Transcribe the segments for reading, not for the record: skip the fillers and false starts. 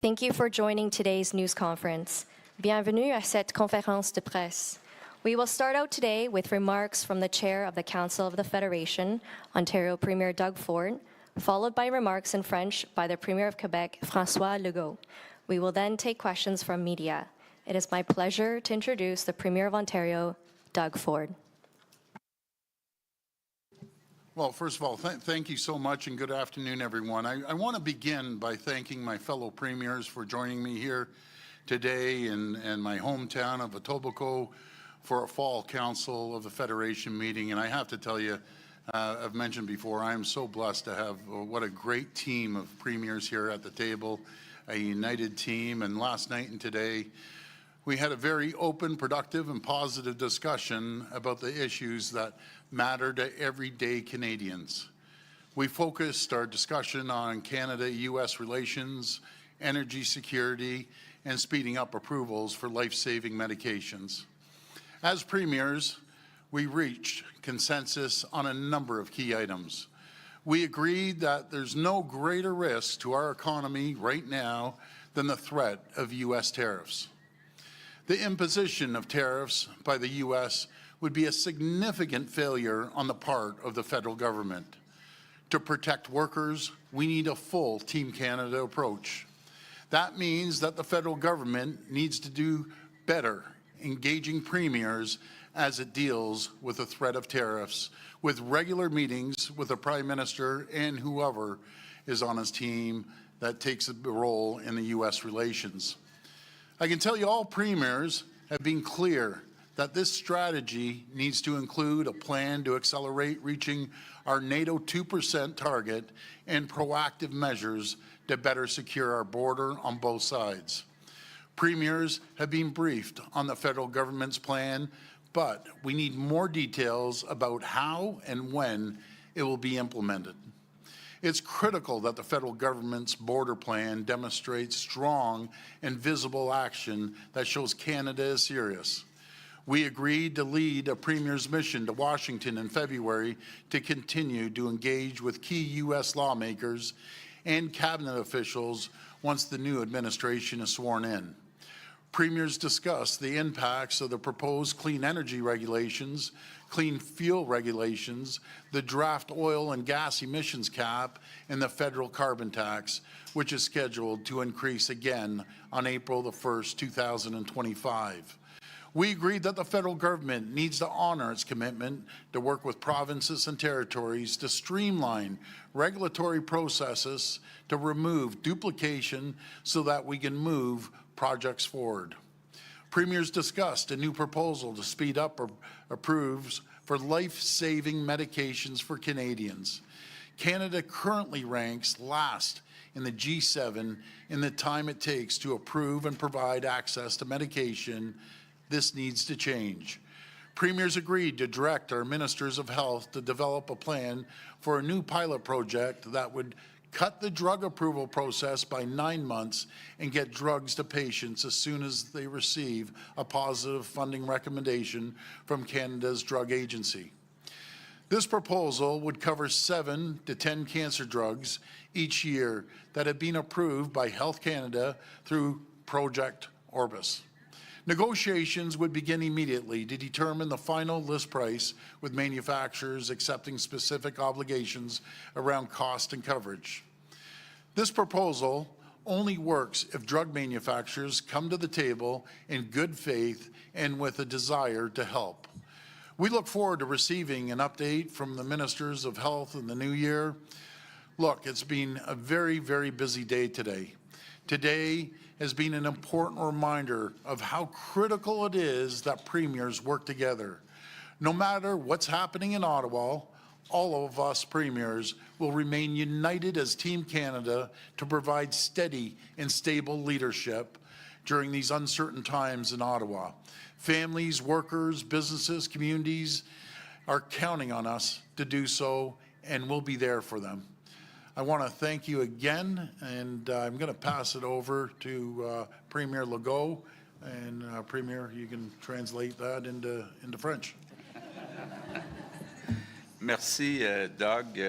Thank you for joining today's news conference. Bienvenue à cette conférence de presse. We will start out today with remarks from the Chair of the Council of the Federation, Ontario Premier Doug Ford, followed by remarks in French by the Premier of Quebec, François Legault. We will then take questions from media. It is my pleasure to introduce the Premier of Ontario, Doug Ford. Well, first of all, thank you so much and good afternoon, everyone. I want to begin by thanking my fellow premiers for joining me here today in my hometown of Etobicoke for a fall Council of the Federation meeting. And I have to tell you, I've mentioned before, I am so blessed to have what a great team of premiers here at the table, a united team. And last night and today, we had a very open, productive, and positive discussion about the issues that matter to everyday Canadians. We focused our discussion on Canada-U.S. relations, energy security, and speeding up approvals for life-saving medications. As premiers, we reached consensus on a number of key items. We agreed that there's no greater risk to our economy right now than the threat of U.S. tariffs. The imposition of tariffs by the U.S. would be a significant failure on the part of the federal government. To protect workers, we need a full Team Canada approach. That means that the federal government needs to do better engaging premiers as it deals with the threat of tariffs, with regular meetings with the Prime Minister and whoever is on his team that takes a role in the U.S. relations. I can tell you all premiers have been clear that this strategy needs to include a plan to accelerate reaching our NATO 2% target and proactive measures to better secure our border on both sides. Premiers have been briefed on the federal government's plan, but we need more details about how and when it will be implemented. It's critical that the federal government's border plan demonstrates strong and visible action that shows Canada is serious. We agreed to lead a premier's mission to Washington in February to continue to engage with key U.S. lawmakers and cabinet officials once the new administration is sworn in. Premiers discussed the impacts of the proposed clean energy regulations, clean fuel regulations, the draft oil and gas emissions cap, and the federal carbon tax, which is scheduled to increase again on April the 1st, 2025. We agreed that the federal government needs to honor its commitment to work with provinces and territories to streamline regulatory processes to remove duplication so that we can move projects forward. Premiers discussed a new proposal to speed up approves for life-saving medications for Canadians. Canada currently ranks last in the G7 in the time it takes to approve and provide access to medication. This needs to change. Premiers agreed to direct our ministers of health to develop a plan for a new pilot project that would cut the drug approval process by 9 months and get drugs to patients as soon as they receive a positive funding recommendation from Canada's drug agency. This proposal would cover 7 to 10 cancer drugs each year that have been approved by Health Canada through Project Orbis. Negotiations would begin immediately to determine the final list price, with manufacturers accepting specific obligations around cost and coverage. This proposal only works if drug manufacturers come to the table in good faith and with a desire to help. We look forward to receiving an update from the Ministers of Health in the new year. Look, it's been a very, very busy day today. Today has been an important reminder of how critical it is that premiers work together. No matter what's happening in Ottawa, all of us premiers will remain united as Team Canada to provide steady and stable leadership during these uncertain times in Ottawa. Families, workers, businesses, communities are counting on us to do so, and we'll be there for them. I want to thank you again, and I'm going to pass it over to Premier Legault. And Premier, you can translate that into French. Merci, Doug.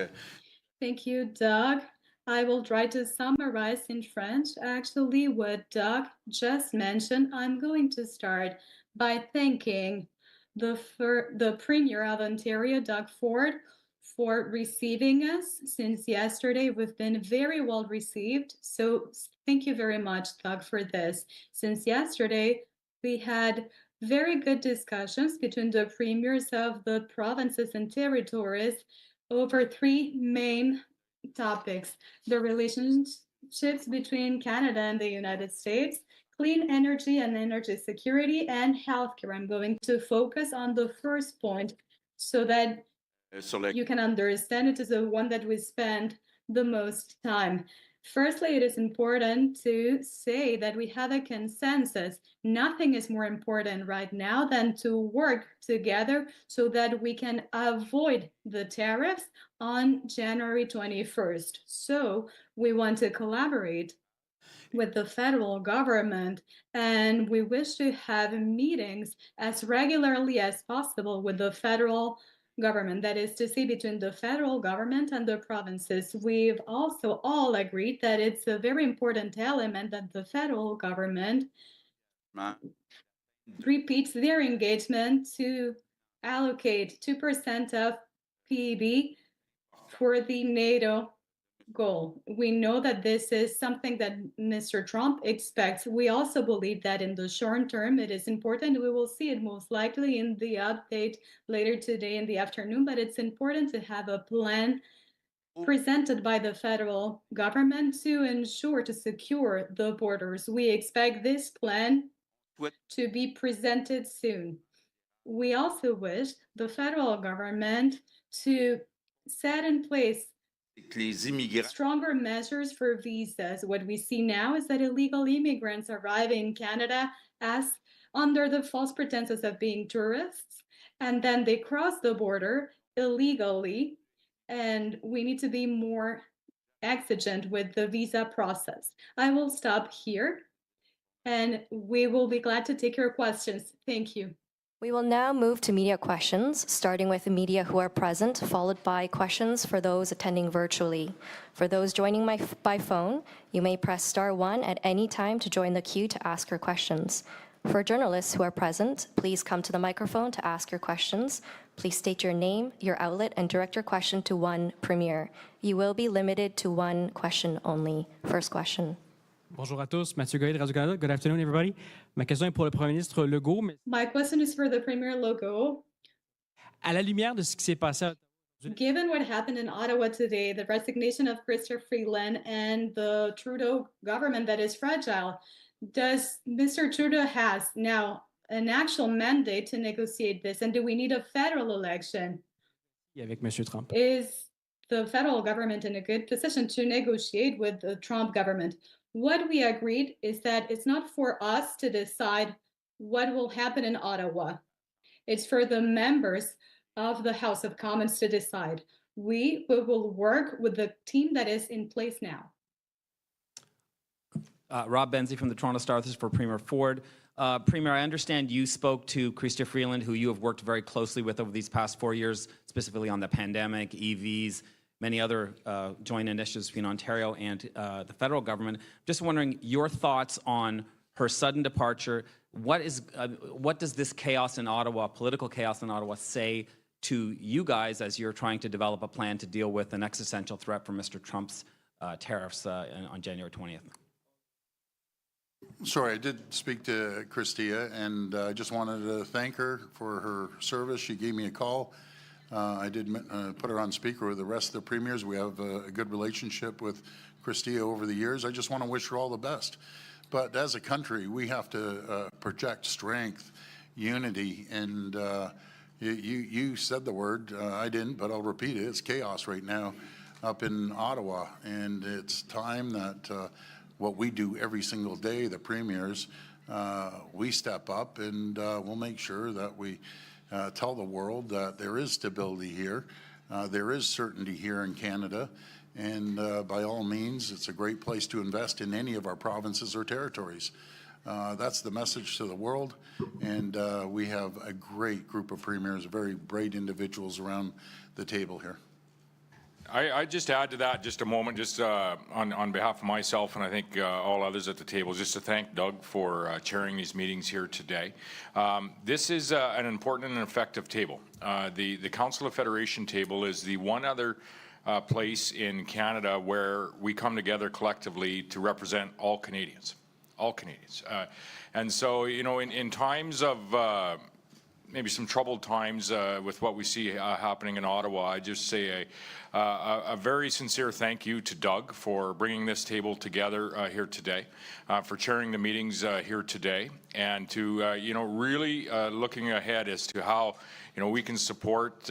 Thank you, Doug. I will try to summarize in French actually what Doug just mentioned. I'm going to start by thanking the Premier of Ontario, Doug Ford, for receiving us since yesterday. We've been very well received. So thank you very much, Doug, for this. Since yesterday, we had very good discussions between the premiers of the provinces and territories over three main topics: the relationships between Canada and the United States, clean energy and energy security, and healthcare. I'm going to focus on the first point so that you can understand it is the one that we spend the most time. Firstly, it is important to say that we have a consensus. Nothing is more important right now than to work together so that we can avoid the tariffs on January 21st. So we want to collaborate with the federal government, and we wish to have meetings as regularly as possible with the federal government, that is to say, between the federal government and the provinces. We've also all agreed that it's a very important element that the federal government repeats their engagement to allocate 2% of PEB for the NATO goal. We know that this is something that Mr. Trump expects. We also believe that in the short term, it is important. We will see it most likely in the update later today in the afternoon, but it's important to have a plan presented by the federal government to ensure to secure the borders. We expect this plan to be presented soon. We also wish the federal government to set in place stronger measures for visas. What we see now is that illegal immigrants arrive in Canada as under the false pretenses of being tourists, and then they cross the border illegally, and we need to be more exigent with the visa process. I will stop here, and we will be glad to take your questions. Thank you. We will now move to media questions, starting with the media who are present, followed by questions for those attending virtually. For those joining by phone, you may press *1 at any time to join the queue to ask your questions. For journalists who are present, please come to the microphone to ask your questions. Please state your name, your outlet, and direct your question to one premier. You will be limited to one question only. First question. Bonjour à tous, Mathieu Goyer de Radio-Canada. Good afternoon, everybody. Ma question est pour le premier ministre Legault. My question is for the Premier Legault. À la lumière de ce qui s'est passé Given what happened in Ottawa today, the resignation of Chrystia Freeland and the Trudeau government that is fragile, does Mr. Trudeau has now an actual mandate to negotiate this? And do we need a federal election? avec M. Trump? Is the federal government in a good position to negotiate with the Trump government? What we agreed is that it's not for us to decide what will happen in Ottawa. It's for the members of the House of Commons to decide. We will work with the team that is in place now. Rob Benzie from the Toronto Star. This is for Premier Ford. Premier, I understand you spoke to Chrystia Freeland, who you have worked very closely with over these past 4 years, specifically on the pandemic, EVs, many other joint initiatives between Ontario and the federal government. Just wondering your thoughts on her sudden departure. What does this chaos in Ottawa, political chaos in Ottawa, say to you guys as you're trying to develop a plan to deal with an existential threat from Mr. Trump's tariffs on January 20th? Sorry, I did speak to Chrystia, and I just wanted to thank her for her service. She gave me a call. I did put her on speaker with the rest of the premiers. We have a good relationship with Chrystia over the years. I just want to wish her all the best. But as a country, we have to project strength, unity, and you said the word. I didn't, but I'll repeat it. It's chaos right now up in Ottawa, and it's time that what we do every single day, the premiers, we step up and we'll make sure that we tell the world that there is stability here, there is certainty here in Canada, and by all means, it's a great place to invest in any of our provinces or territories. That's the message to the world, and we have a great group of premiers, very bright individuals around the table here. I just add to that just a moment, just on behalf of myself and I think all others at the table, just to thank Doug for chairing these meetings here today. This is an important and effective table. The Council of Federation table is the one other place in Canada where we come together collectively to represent all Canadians. All Canadians. And so, you know, in times of maybe some troubled times with what we see happening in Ottawa, I just say a very sincere thank you to Doug for bringing this table together here today, for chairing the meetings here today, and to, you know, really looking ahead as to how, you know, we can support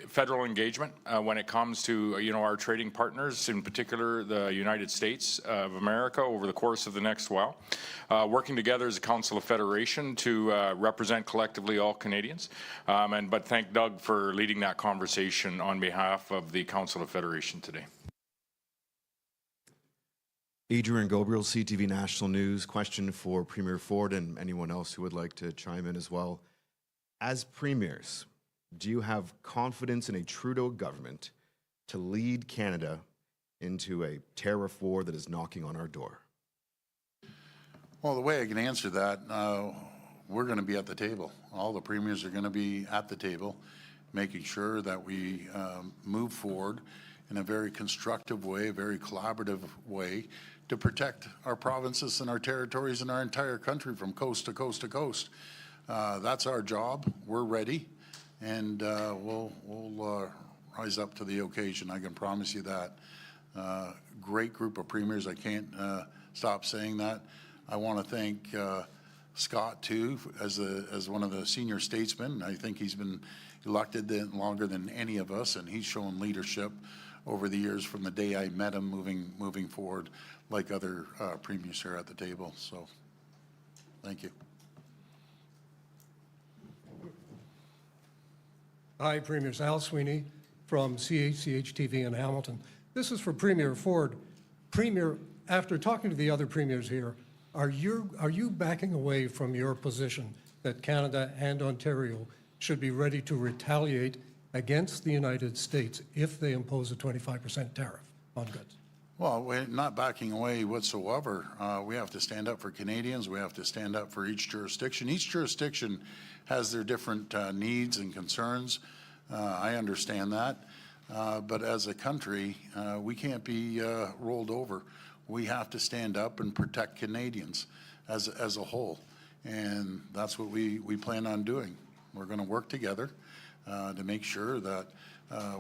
federal engagement when it comes to, you know, our trading partners, in particular the United States of America, over the course of the next while, working together as a Council of Federation to represent collectively all Canadians. But thank Doug for leading that conversation on behalf of the Council of Federation today. Adrian Gobriel, CTV National News. Question for Premier Ford and anyone else who would like to chime in as well. As premiers, do you have confidence in a Trudeau government to lead Canada into a tariff war that is knocking on our door? Well, the way I can answer that, we're going to be at the table. All the premiers are going to be at the table, making sure that we move forward in a very constructive way, a very collaborative way to protect our provinces and our territories and our entire country from coast to coast to coast. That's our job. We're ready. And we'll rise up to the occasion. I can promise you that. Great group of premiers. I can't stop saying that. I want to thank Scott too, as one of the senior statesmen. I think he's been elected longer than any of us, and he's shown leadership over the years from the day I met him, moving forward, like other premiers here at the table. So, thank you. Hi, Premiers. Al Sweeney from CHCH TV in Hamilton. This is for Premier Ford. Premier, after talking to the other premiers here, are you backing away from your position that Canada and Ontario should be ready to retaliate against the United States if they impose a 25% tariff on goods? Well, we're not backing away whatsoever. We have to stand up for Canadians. We have to stand up for each jurisdiction. Each jurisdiction has their different needs and concerns. I understand that. But as a country, we can't be rolled over. We have to stand up and protect Canadians as a whole. And that's what we plan on doing. We're going to work together to make sure that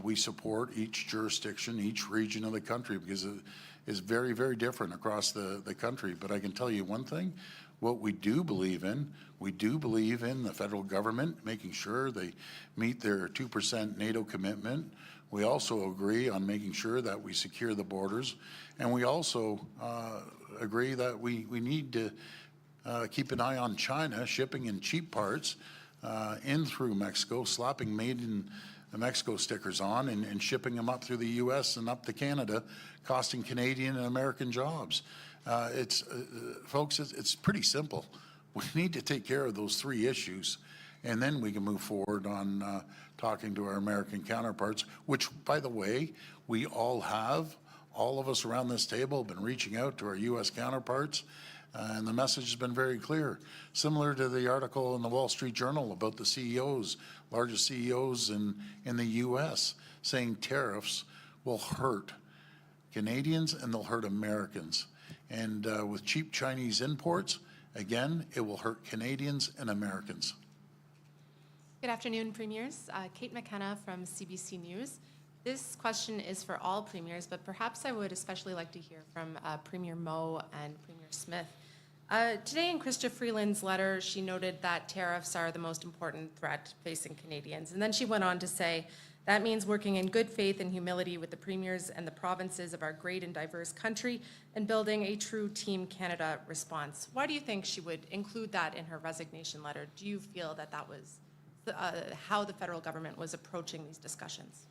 we support each jurisdiction, each region of the country, because it is very, very different across the country. But I can tell you one thing, what we do believe in the federal government, making sure they meet their 2% NATO commitment. We also agree on making sure that we secure the borders. And we also agree that we need to keep an eye on China shipping in cheap parts in through Mexico, slapping made in Mexico stickers on and shipping them up through the U.S. and up to Canada, costing Canadian and American jobs. Folks, it's pretty simple. We need to take care of those three issues, and then we can move forward on talking to our American counterparts, which, by the way, we all have. All of us around this table have been reaching out to our U.S. counterparts, and the message has been very clear. Similar to the article in the Wall Street Journal about the CEOs, largest CEOs in the U.S., saying tariffs will hurt Canadians and they'll hurt Americans. And with cheap Chinese imports, again, it will hurt Canadians and Americans. Good afternoon, Premiers. Kate McKenna from CBC News. This question is for all Premiers, but perhaps I would especially like to hear from Premier Moe and Premier Smith. Today in Chrystia Freeland's letter, she noted that tariffs are the most important threat facing Canadians. And then she went on to say, that means working in good faith and humility with the premiers and the provinces of our great and diverse country and building a true Team Canada response. Why do you think she would include that in her resignation letter? Do you feel that that was how the federal government was approaching these discussions?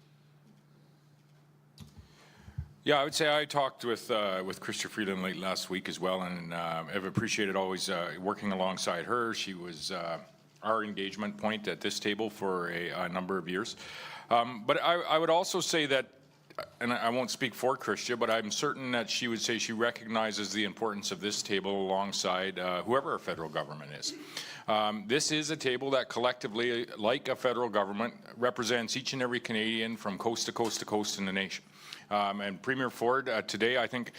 Yeah, I would say I talked with Chrystia Freeland late last week as well, and I've appreciated always working alongside her. She was our engagement point at this table for a number of years. But I would also say that, and I won't speak for Christia, but I'm certain that she would say she recognizes the importance of this table alongside whoever our federal government is. This is a table that collectively, like a federal government, represents each and every Canadian from coast to coast to coast in the nation. And Premier Ford today, I think,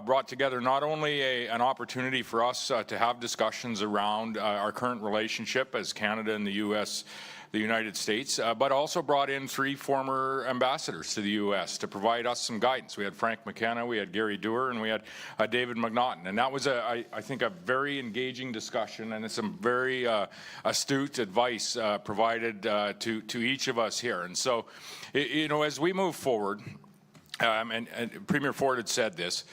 brought together not only an opportunity for us to have discussions around our current relationship as Canada and the U.S., the United States, but also brought in 3 former ambassadors to the U.S. to provide us some guidance. We had Frank McKenna, we had Gary Dewar, and we had David McNaughton. And that was, I think, a very engaging discussion and some very astute advice provided to each of us here. And so, you know, as we move forward, and Premier Ford had said this,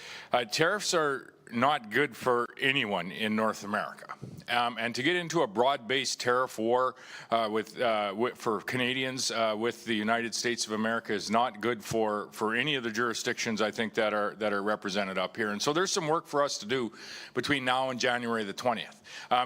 tariffs are not good for anyone in North America. And to get into a broad-based tariff war for Canadians with the United States of America is not good for any of the jurisdictions, I think, that are represented up here. And so there's some work for us to do between now and January the 20th.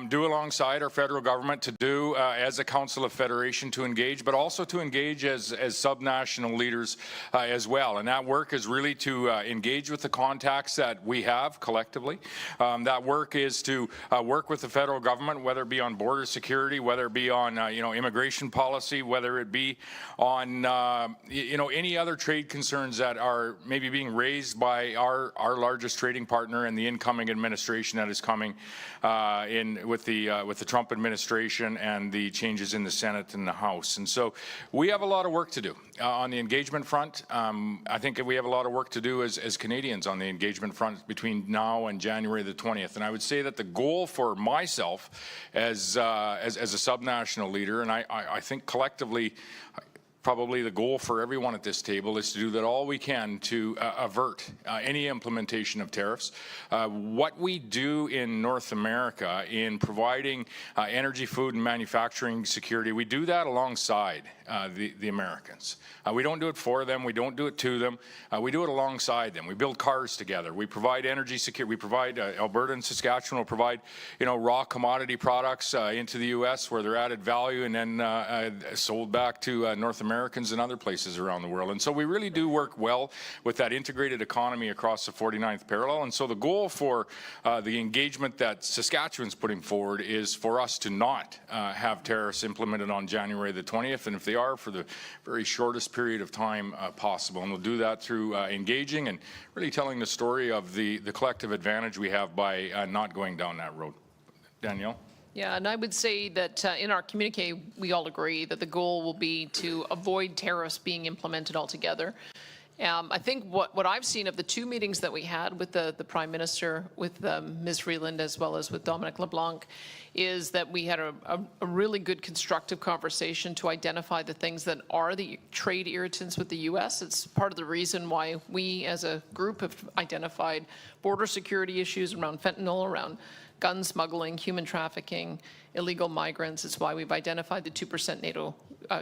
Do alongside our federal government, to do as a Council of Federation to engage, but also to engage as subnational leaders as well. And that work is really to engage with the contacts that we have collectively. That work is to work with the federal government, whether it be on border security, whether it be on immigration policy, whether it be on any other trade concerns that are maybe being raised by our largest trading partner and the incoming administration that is coming with the Trump administration and the changes in the Senate and the House. And so we have a lot of work to do on the engagement front. I think we have a lot of work to do as Canadians on the engagement front between now and January the 20th. And I would say that the goal for myself as a subnational leader, and I think collectively, probably the goal for everyone at this table, is to do that all we can to avert any implementation of tariffs. What we do in North America in providing energy, food, and manufacturing security, we do that alongside the Americans. We don't do it for them. We don't do it to them. We do it alongside them. We build cars together. We provide energy security. We provide, Alberta and Saskatchewan will provide, raw commodity products into the U.S. where they're added value and then sold back to North Americans and other places around the world. And so we really do work well with that integrated economy across the 49th parallel. And so the goal for the engagement that Saskatchewan's putting forward is for us to not have tariffs implemented on January the 20th, and if they are, for the very shortest period of time possible. And we'll do that through engaging and really telling the story of the collective advantage we have by not going down that road. Danielle? Yeah, and I would say that in our communique, we all agree that the goal will be to avoid tariffs being implemented altogether. I think what I've seen of the 2 meetings that we had with the Prime Minister, with Ms. Freeland, as well as with Dominic LeBlanc, is that we had a really good constructive conversation to identify the things that are the trade irritants with the U.S. It's part of the reason why we as a group have identified border security issues around fentanyl, around gun smuggling, human trafficking, illegal migrants. It's why we've identified the 2% NATO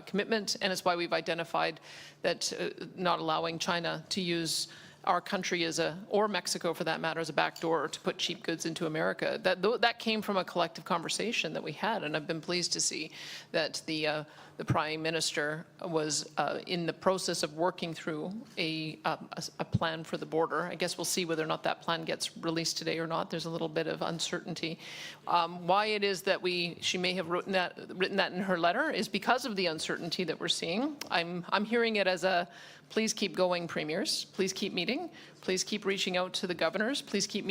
commitment, and it's why we've identified that not allowing China to use our country or Mexico for that matter, as a backdoor to put cheap goods into America. That came from a collective conversation that we had, and I've been pleased to see that the Prime Minister was in the process of working through a plan for the border. I guess we'll see whether or not that plan gets released today or not. There's a little bit of uncertainty. Why it is that she may have written that in her letter is because of the uncertainty that we're seeing. I'm hearing it as a please keep going, premiers. Please keep meeting. Please keep reaching out to the governors. Please keep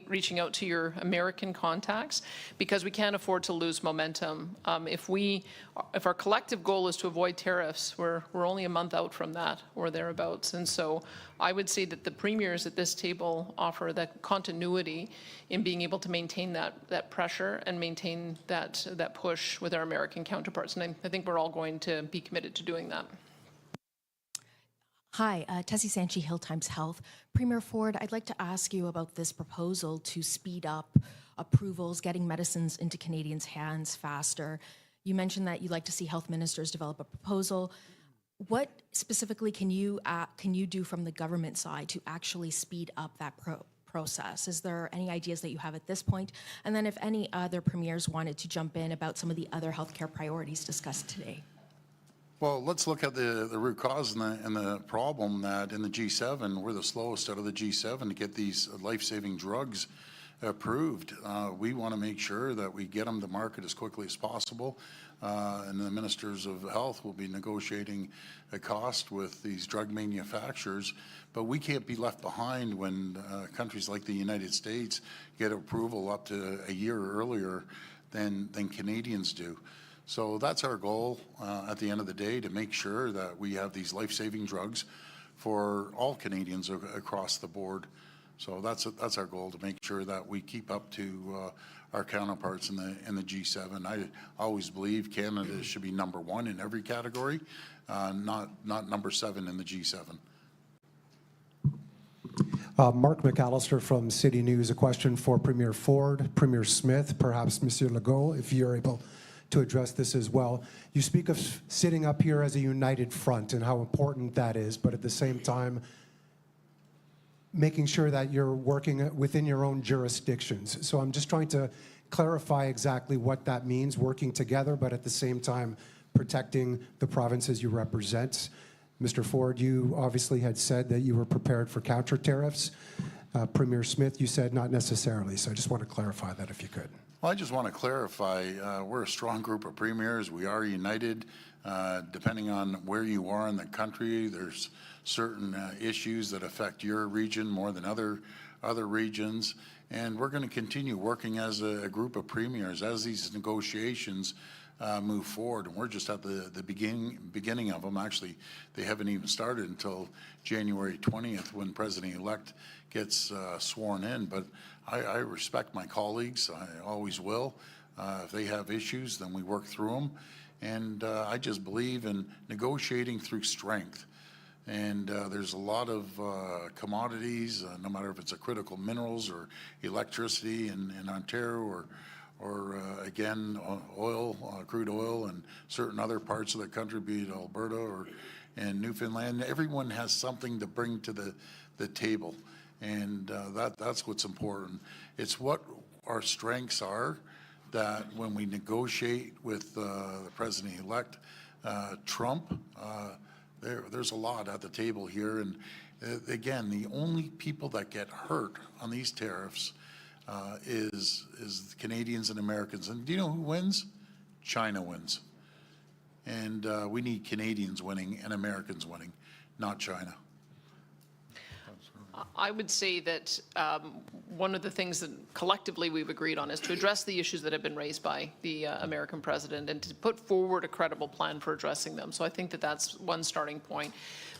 reaching out to your American contacts, because we can't afford to lose momentum. If our collective goal is to avoid tariffs, we're only a month out from that or thereabouts. And so I would say that the premiers at this table offer that continuity in being able to maintain that pressure and maintain that push with our American counterparts. And I think we're all going to be committed to doing that. Hi, Tessie Sanchi, Hill Times Health. Premier Ford, I'd like to ask you about this proposal to speed up approvals, getting medicines into Canadians' hands faster. You mentioned that you'd like to see health ministers develop a proposal. What specifically can you do from the government side to actually speed up that process? Is there any ideas that you have at this point? And then if any other premiers wanted to jump in about some of the other healthcare priorities discussed today. Well, let's look at the root cause and the problem that in the G7, we're the slowest out of the G7 to get these life-saving drugs approved. We want to make sure that we get them to market as quickly as possible. And the ministers of health will be negotiating a cost with these drug manufacturers. But we can't be left behind when countries like the United States get approval up to a year earlier than Canadians do. So that's our goal at the end of the day, to make sure that we have these life-saving drugs for all Canadians across the board. So that's our goal, to make sure that we keep up to our counterparts in the G7. I always believe Canada should be number one in every category, not number 7 in the G7. Mark McAllister from City News. A question for Premier Ford, Premier Smith, perhaps Monsieur Legault, if you're able to address this as well. You speak of sitting up here as a united front and how important that is, but at the same time, making sure that you're working within your own jurisdictions. So I'm just trying to clarify exactly what that means, working together, but at the same time, protecting the provinces you represent. Mr. Ford, you obviously had said that you were prepared for counter tariffs. Premier Smith, you said not necessarily. So I just want to clarify that if you could. Well, I just want to clarify, we're a strong group of premiers. We are united. Depending on where you are in the country, there's certain issues that affect your region more than other regions. And we're going to continue working as a group of premiers as these negotiations move forward. And we're just at the beginning of them. Actually, they haven't even started until January 20th when President-elect gets sworn in. But I respect my colleagues. I always will. If they have issues, then we work through them. And I just believe in negotiating through strength. And there's a lot of commodities, no matter if it's a critical minerals or electricity in Ontario or again, oil, crude oil, and certain other parts of the country, be it Alberta and Newfoundland. Everyone has something to bring to the table. And that's what's important. It's what our strengths are, that when we negotiate with the President-elect Trump, there's a lot at the table here. And again, the only people that get hurt on these tariffs is Canadians and Americans. And do you know who wins? China wins. And we need Canadians winning and Americans winning, not China. I would say that one of the things that collectively we've agreed on is to address the issues that have been raised by the American president and to put forward a credible plan for addressing them. So I think that that's one starting point.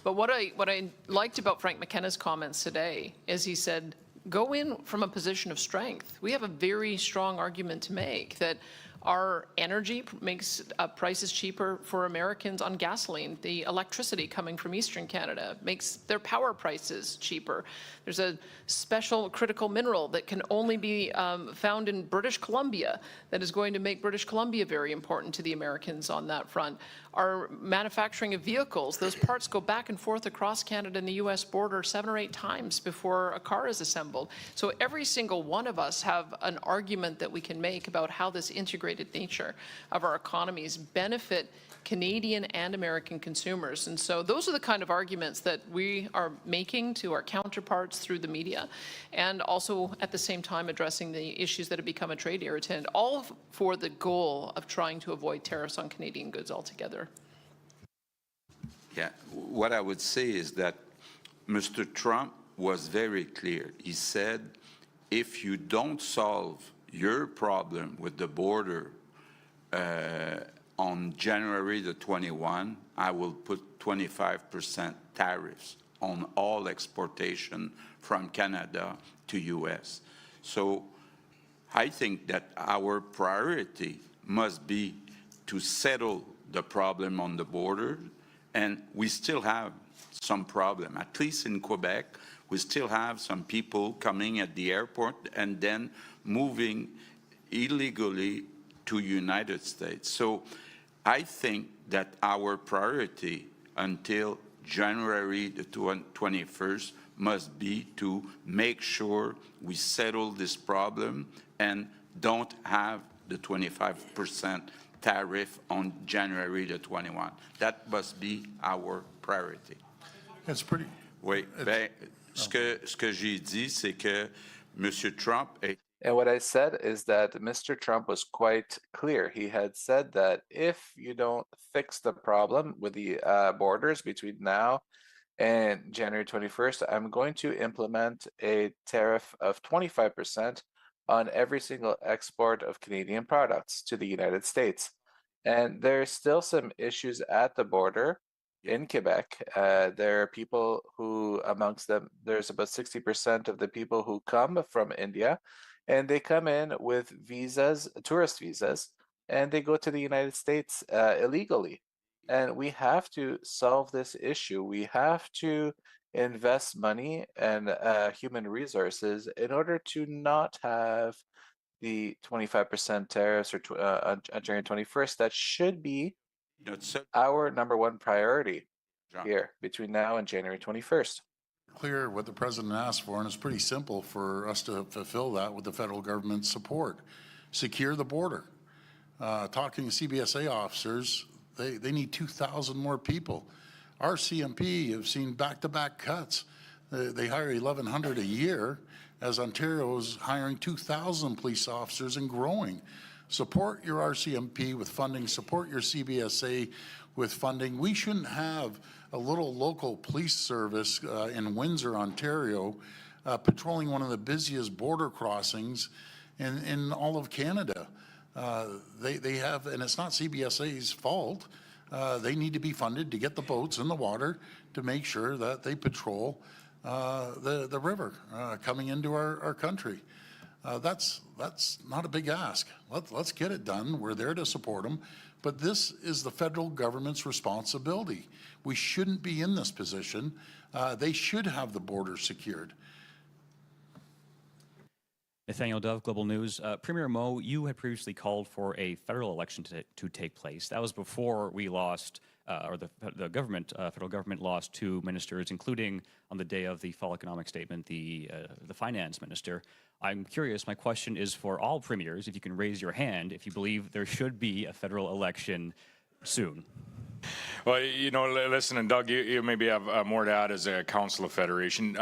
But what I liked about Frank McKenna's comments today is he said, go in from a position of strength. We have a very strong argument to make that our energy makes prices cheaper for Americans on gasoline. The electricity coming from Eastern Canada makes their power prices cheaper. There's a special critical mineral that can only be found in British Columbia that is going to make British Columbia very important to the Americans on that front. Our manufacturing of vehicles, those parts go back and forth across Canada and the US border 7 or 8 times before a car is assembled. So every single one of us have an argument that we can make about how this integrated nature of our economies benefit Canadian and American consumers. And so those are the kind of arguments that we are making to our counterparts through the media, and also at the same time addressing the issues that have become a trade irritant, all for the goal of trying to avoid tariffs on Canadian goods altogether. Yeah, what I would say is that Mr. Trump was very clear. He said, if you don't solve your problem with the border on January the 21, I will put 25% tariffs on all exportation from Canada to US. So I think that our priority must be to settle the problem on the border, and we still have some problem. At least in Quebec, we still have some people coming at the airport and then moving illegally to United States. So I think that our priority until January the 21st must be to make sure we settle this problem and don't have the 25% tariff on January the 21. That must be our priority. It's pretty. Oui, ben, ce que j'ai dit, c'est que M. Trump est And what I said is that Mr. Trump was quite clear. He had said that if you don't fix the problem with the borders between now and January 21st, I'm going to implement a tariff of 25% on every single export of Canadian products to the United States. And there's still some issues at the border in Quebec. There are people who, amongst them, there's about 60% of the people who come from India, and they come in with visas, tourist visas, and they go to the United States illegally. And we have to solve this issue. We have to invest money and human resources in order to not have the 25% tariffs or on January 21st. That should be our number one priority here between now and January 21st. Clear what the president asked for, and it's pretty simple for us to fulfill that with the federal government's support. Secure the border. Talking to CBSA officers, they need 2,000 more people. Our CMP have seen back-to-back cuts. They hire 1,100 a year, as Ontario is hiring 2,000 police officers and growing. Support your RCMP with funding, support your CBSA with funding. We shouldn't have a little local police service in Windsor, Ontario, patrolling one of the busiest border crossings in all of Canada. They have, and it's not CBSA's fault, they need to be funded to get the boats in the water to make sure that they patrol the river coming into our country. That's not a big ask. Let's get it done. We're there to support them. But this is the federal government's responsibility. We shouldn't be in this position. They should have the border secured. Nathaniel Dove, Global News. Premier Moe, you had previously called for a federal election to take place. That was before we lost, or the federal government lost 2 ministers, including on the day of the fall economic statement, the finance minister. I'm curious, my question is for all premiers, if you can raise your hand, if you believe there should be a federal election soon. Well, you know, listen, and Doug, you maybe have more to add as a Council of Federation.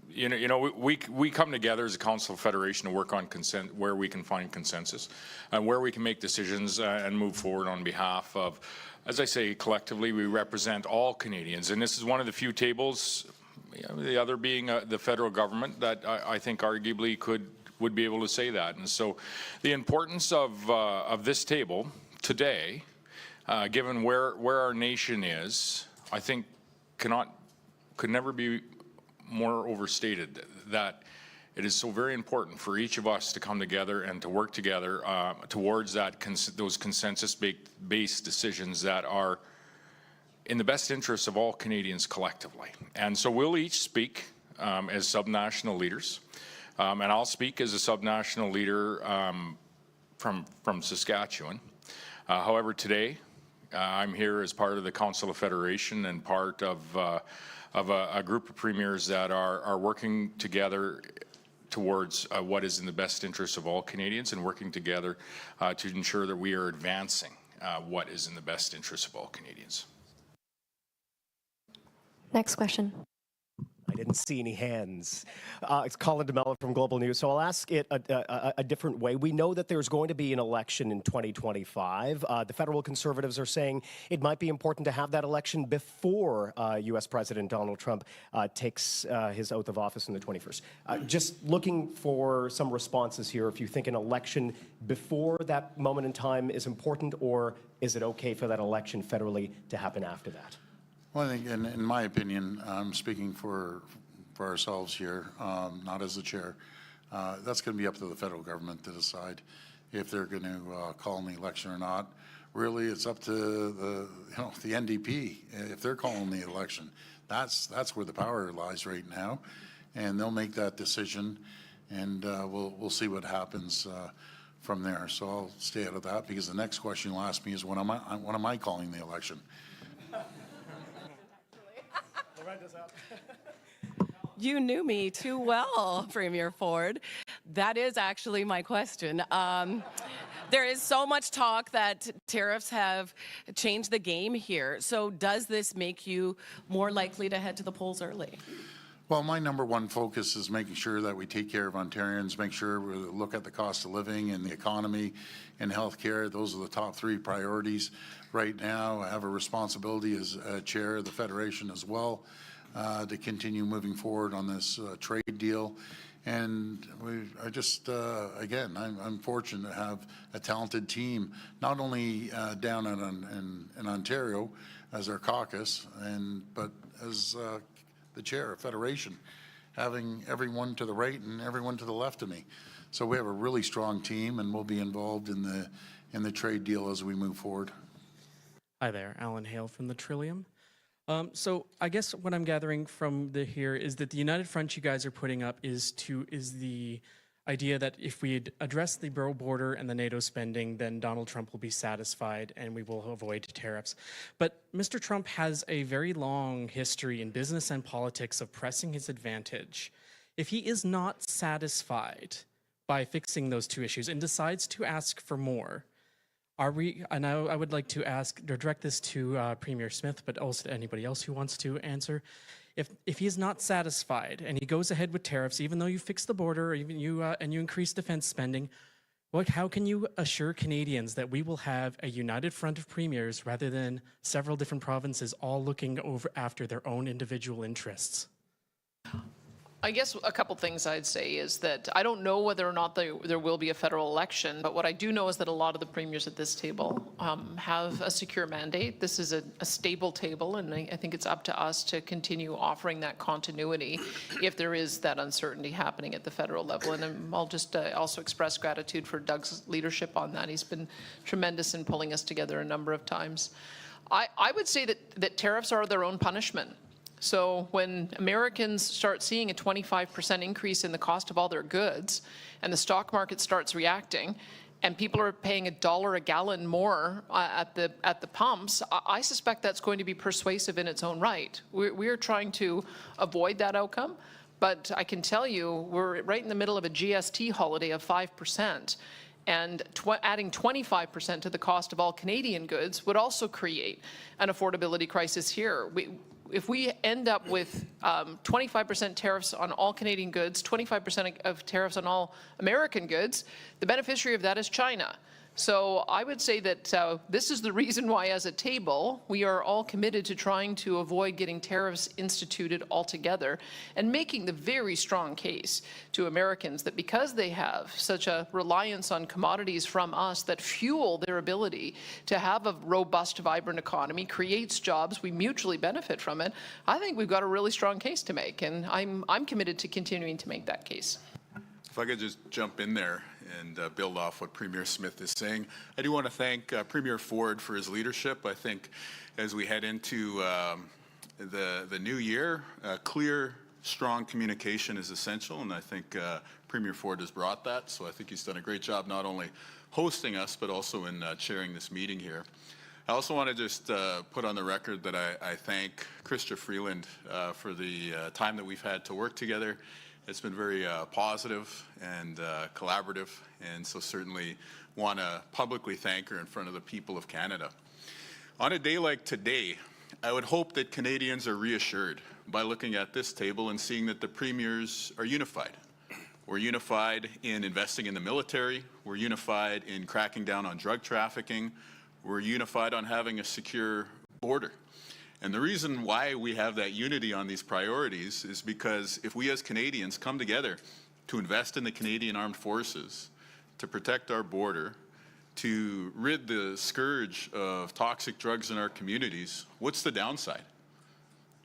You know, we come together as a Council of Federation to work on consent where we can find consensus and where we can make decisions and move forward on behalf of, as I say, collectively, we represent all Canadians. And this is one of the few tables, the other being the federal government, that I think arguably would be able to say that. And so the importance of this table today, given where our nation is, I think could never be more overstated, that it is so very important for each of us to come together and to work together towards those consensus-based decisions that are in the best interests of all Canadians collectively. And so we'll each speak as subnational leaders, and I'll speak as a subnational leader from Saskatchewan. However, today I'm here as part of the Council of Federation and part of a group of premiers that are working together towards what is in the best interest of all Canadians and working together to ensure that we are advancing what is in the best interest of all Canadians. Next question. I didn't see any hands. It's Colin DeMello from Global News. So I'll ask it a different way. We know that there's going to be an election in 2025. The federal conservatives are saying it might be important to have that election before U.S. President Donald Trump takes his oath of office on the 21st. Just looking for some responses here. If you think an election before that moment in time is important, or is it okay for that election federally to happen after that? Well, I think, in my opinion, I'm speaking for ourselves here, not as the chair. That's going to be up to the federal government to decide if they're going to call the election or not. Really, it's up to the NDP if they're calling the election. That's where the power lies right now, and they'll make that decision, and we'll see what happens from there. So I'll stay out of that, because the next question you'll ask me is when am I calling the election? You knew me too well, Premier Ford. That is actually my question. There is so much talk that tariffs have changed the game here. So does this make you more likely to head to the polls early? Well, my number one focus is making sure that we take care of Ontarians, make sure we look at the cost of living and the economy and healthcare. Those are the top three priorities right now. I have a responsibility as chair of the Federation as well to continue moving forward on this trade deal. And again, I'm fortunate to have a talented team, not only down in Ontario as our caucus, but as the chair of Federation, having everyone to the right and everyone to the left of me. So we have a really strong team, and we'll be involved in the trade deal as we move forward. Hi there, Alan Hale from the Trillium. So I guess what I'm gathering from here is that the United Front you guys are putting up is the idea that if we address the border and the NATO spending, then Donald Trump will be satisfied and we will avoid tariffs. But Mr. Trump has a very long history in business and politics of pressing his advantage. If he is not satisfied by fixing those two issues and decides to ask for more, I would like to direct this to Premier Smith, but also to anybody else who wants to answer. If he is not satisfied and he goes ahead with tariffs, even though you fix the border, or even you increase defense spending, how can you assure Canadians that we will have a united front of premiers rather than several different provinces all looking over after their own individual interests? I guess a couple things I'd say is that I don't know whether or not there will be a federal election, but what I do know is that a lot of the premiers at this table have a secure mandate. This is a stable table, and I think it's up to us to continue offering that continuity if there is that uncertainty happening at the federal level. And I'll just also express gratitude for Doug's leadership on that. He's been tremendous in pulling us together a number of times. I would say that tariffs are their own punishment. So when Americans start seeing a 25% increase in the cost of all their goods and the stock market starts reacting and people are paying $1 a gallon more at the pumps, I suspect that's going to be persuasive in its own right. We're trying to avoid that outcome, but I can tell you we're right in the middle of a GST holiday of 5%. And adding 25% to the cost of all Canadian goods would also create an affordability crisis here. If we end up with 25% tariffs on all Canadian goods, 25% of tariffs on all American goods, the beneficiary of that is China. So I would say that this is the reason why, as a table, we are all committed to trying to avoid getting tariffs instituted altogether and making the very strong case to Americans that because they have such a reliance on commodities from us that fuel their ability to have a robust, vibrant economy, creates jobs, we mutually benefit from it, I think we've got a really strong case to make, and I'm committed to continuing to make that case. If I could just jump in there and build off what Premier Smith is saying. I do want to thank Premier Ford for his leadership. I think as we head into the new year, clear, strong communication is essential, and I think Premier Ford has brought that. So I think he's done a great job not only hosting us, but also in chairing this meeting here. I also want to just put on the record that I thank Chrystia Freeland for the time that we've had to work together. It's been very positive and collaborative, and so certainly want to publicly thank her in front of the people of Canada. On a day like today, I would hope that Canadians are reassured by looking at this table and seeing that the premiers are unified. We're unified in investing in the military. We're unified in cracking down on drug trafficking. We're unified on having a secure border. And the reason why we have that unity on these priorities is because if we as Canadians come together to invest in the Canadian Armed Forces, to protect our border, to rid the scourge of toxic drugs in our communities, what's the downside?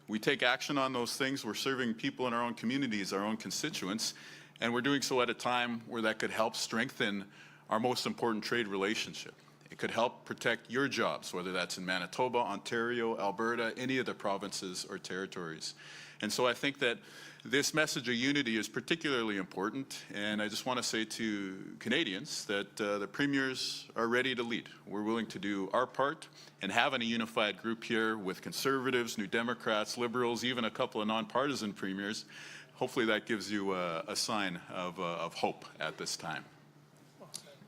We take action on those things, we're serving people in our own communities, our own constituents, and we're doing so at a time where that could help strengthen our most important trade relationship. It could help protect your jobs, whether that's in Manitoba, Ontario, Alberta, any of the provinces or territories. And so I think that this message of unity is particularly important, and I just want to say to Canadians that the premiers are ready to lead. We're willing to do our part, and having a unified group here with Conservatives, New Democrats, Liberals, even a couple of nonpartisan premiers, hopefully that gives you a sign of hope at this time.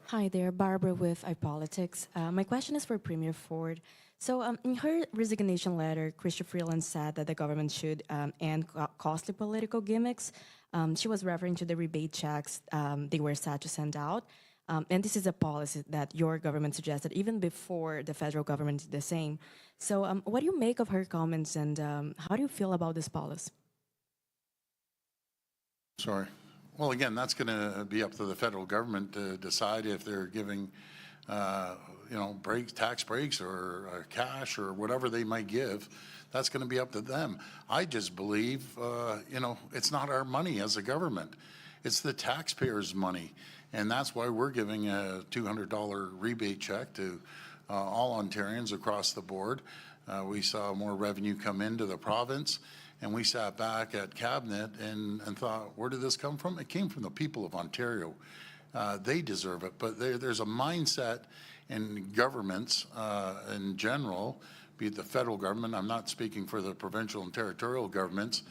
Hi there, Barbara with iPolitics. My question is for Premier Ford. So in her resignation letter, Chrystia Freeland said that the government should end costly political gimmicks. She was referring to the rebate checks they were sad to send out. And this is a policy that your government suggested even before the federal government did the same. So what do you make of her comments, and how do you feel about this policy? Sorry. Well, again, that's going to be up to the federal government to decide if they're giving, tax breaks or cash or whatever they might give. That's going to be up to them. I just believe, it's not our money as a government. It's the taxpayers' money. And that's why we're giving a $200 rebate check to all Ontarians across the board. We saw more revenue come into the province. And we sat back at Cabinet and thought, where did this come from? It came from the people of Ontario. They deserve it. But there's a mindset in governments in general, be it the federal government, I'm not speaking for the provincial and territorial governments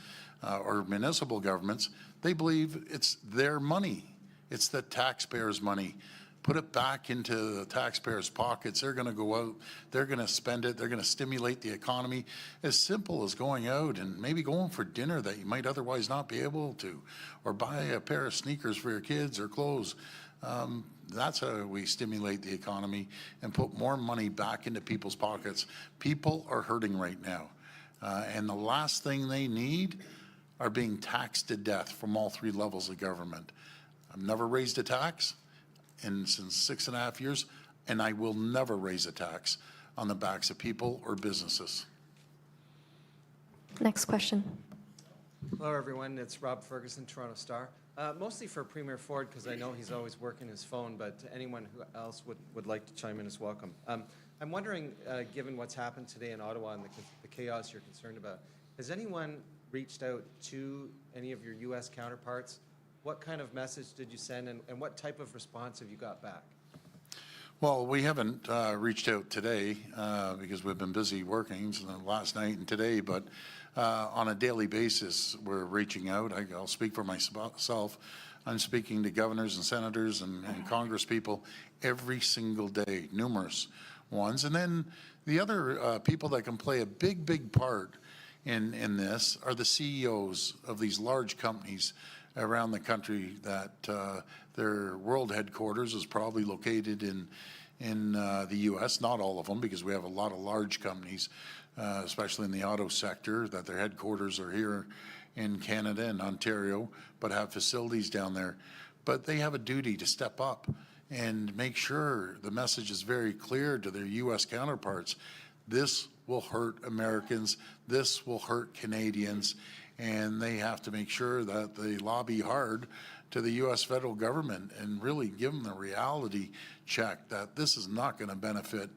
or municipal governments, they believe it's their money. It's the taxpayers' money. Put it back into the taxpayers' pockets. They're going to go out, they're going to spend it, they're going to stimulate the economy. As simple as going out and maybe going for dinner that you might otherwise not be able to, or buy a pair of sneakers for your kids or clothes. That's how we stimulate the economy and put more money back into people's pockets. People are hurting right now. And the last thing they need are being taxed to death from all three levels of government. I've never raised a tax. And since 6.5 years, and I will never raise a tax on the backs of people or businesses. Next question. Hello, everyone. It's Rob Ferguson, Toronto Star. Mostly for Premier Ford, because I know he's always working his phone, but anyone who else would like to chime in is welcome. I'm wondering, given what's happened today in Ottawa and the chaos you're concerned about, has anyone reached out to any of your U.S. counterparts? What kind of message did you send, and what type of response have you got back? Well, we haven't reached out today because we've been busy working last night and today, but on a daily basis, we're reaching out. I'll speak for myself. I'm speaking to governors and senators and Congress people every single day, numerous ones. And then the other people that can play a big part in this are the CEOs of these large companies around the country that their world headquarters is probably located in the U.S., not all of them, because we have a lot of large companies, especially in the auto sector, that their headquarters are here in Canada and Ontario, but have facilities down there. But they have a duty to step up and make sure the message is very clear to their U.S. counterparts. This will hurt Americans. This will hurt Canadians. And they have to make sure that they lobby hard to the U.S. federal government and really give them the reality check that this is not going to benefit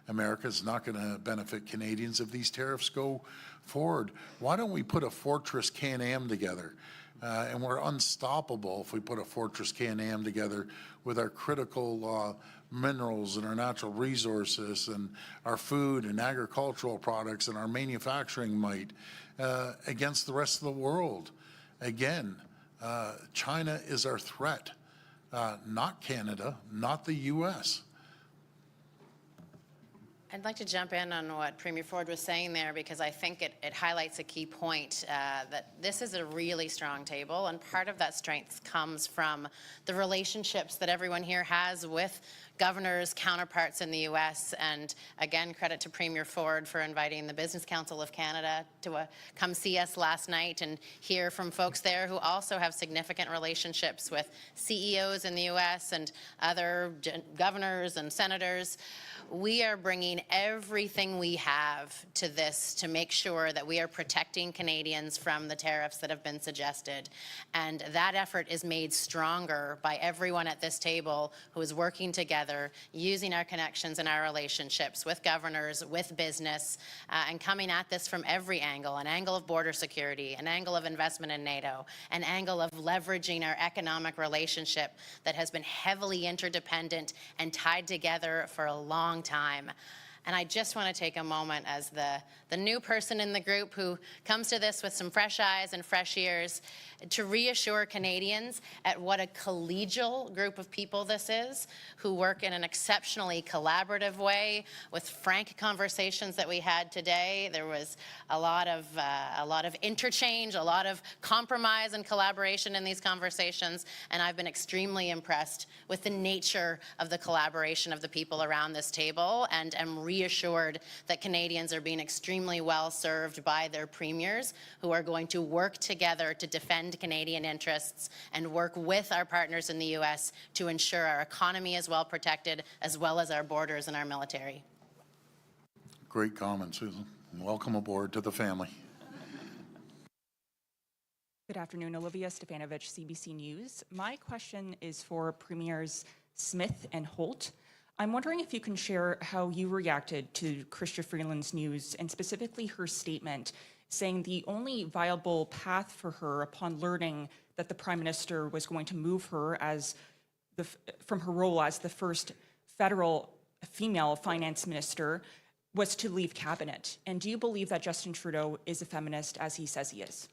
America. It's not going to benefit Canadians if these tariffs go forward. Why don't we put a Fortress Can-Am together? And we're unstoppable if we put a Fortress Can-Am together with our critical minerals and our natural resources and our food and agricultural products and our manufacturing might against the rest of the world. Again, China is our threat, not Canada, not the U.S. I'd like to jump in on what Premier Ford was saying there, because I think it highlights a key point that this is a really strong table, and part of that strength comes from the relationships that everyone here has with governors, counterparts in the U.S. And again, credit to Premier Ford for inviting the Business Council of Canada to come see us last night and hear from folks there who also have significant relationships with CEOs in the U.S. and other governors and senators. We are bringing everything we have to this to make sure that we are protecting Canadians from the tariffs that have been suggested. And that effort is made stronger by everyone at this table who is working together, using our connections and our relationships with governors, with business, and coming at this from every angle, an angle of border security, an angle of investment in NATO, an angle of leveraging our economic relationship that has been heavily interdependent and tied together for a long time. And I just want to take a moment as the new person in the group who comes to this with some fresh eyes and fresh ears to reassure Canadians at what a collegial group of people this is, who work in an exceptionally collaborative way with frank conversations that we had today. There was a lot of interchange, a lot of compromise and collaboration in these conversations, and I've been extremely impressed with the nature of the collaboration of the people around this table, and am reassured that Canadians are being extremely well served by their premiers, who are going to work together to defend Canadian interests and work with our partners in the U.S. to ensure our economy is well protected, as well as our borders and our military. Great comment, Susan. Welcome aboard to the family. Good afternoon, Olivia Stefanovich, CBC News. My question is for Premiers Smith and Holt. I'm wondering if you can share how you reacted to Chrystia Freeland's news, and specifically her statement saying the only viable path for her upon learning that the Prime Minister was going to move her from her role as the first federal female finance minister was to leave cabinet. And do you believe that Justin Trudeau is a feminist as he says he is?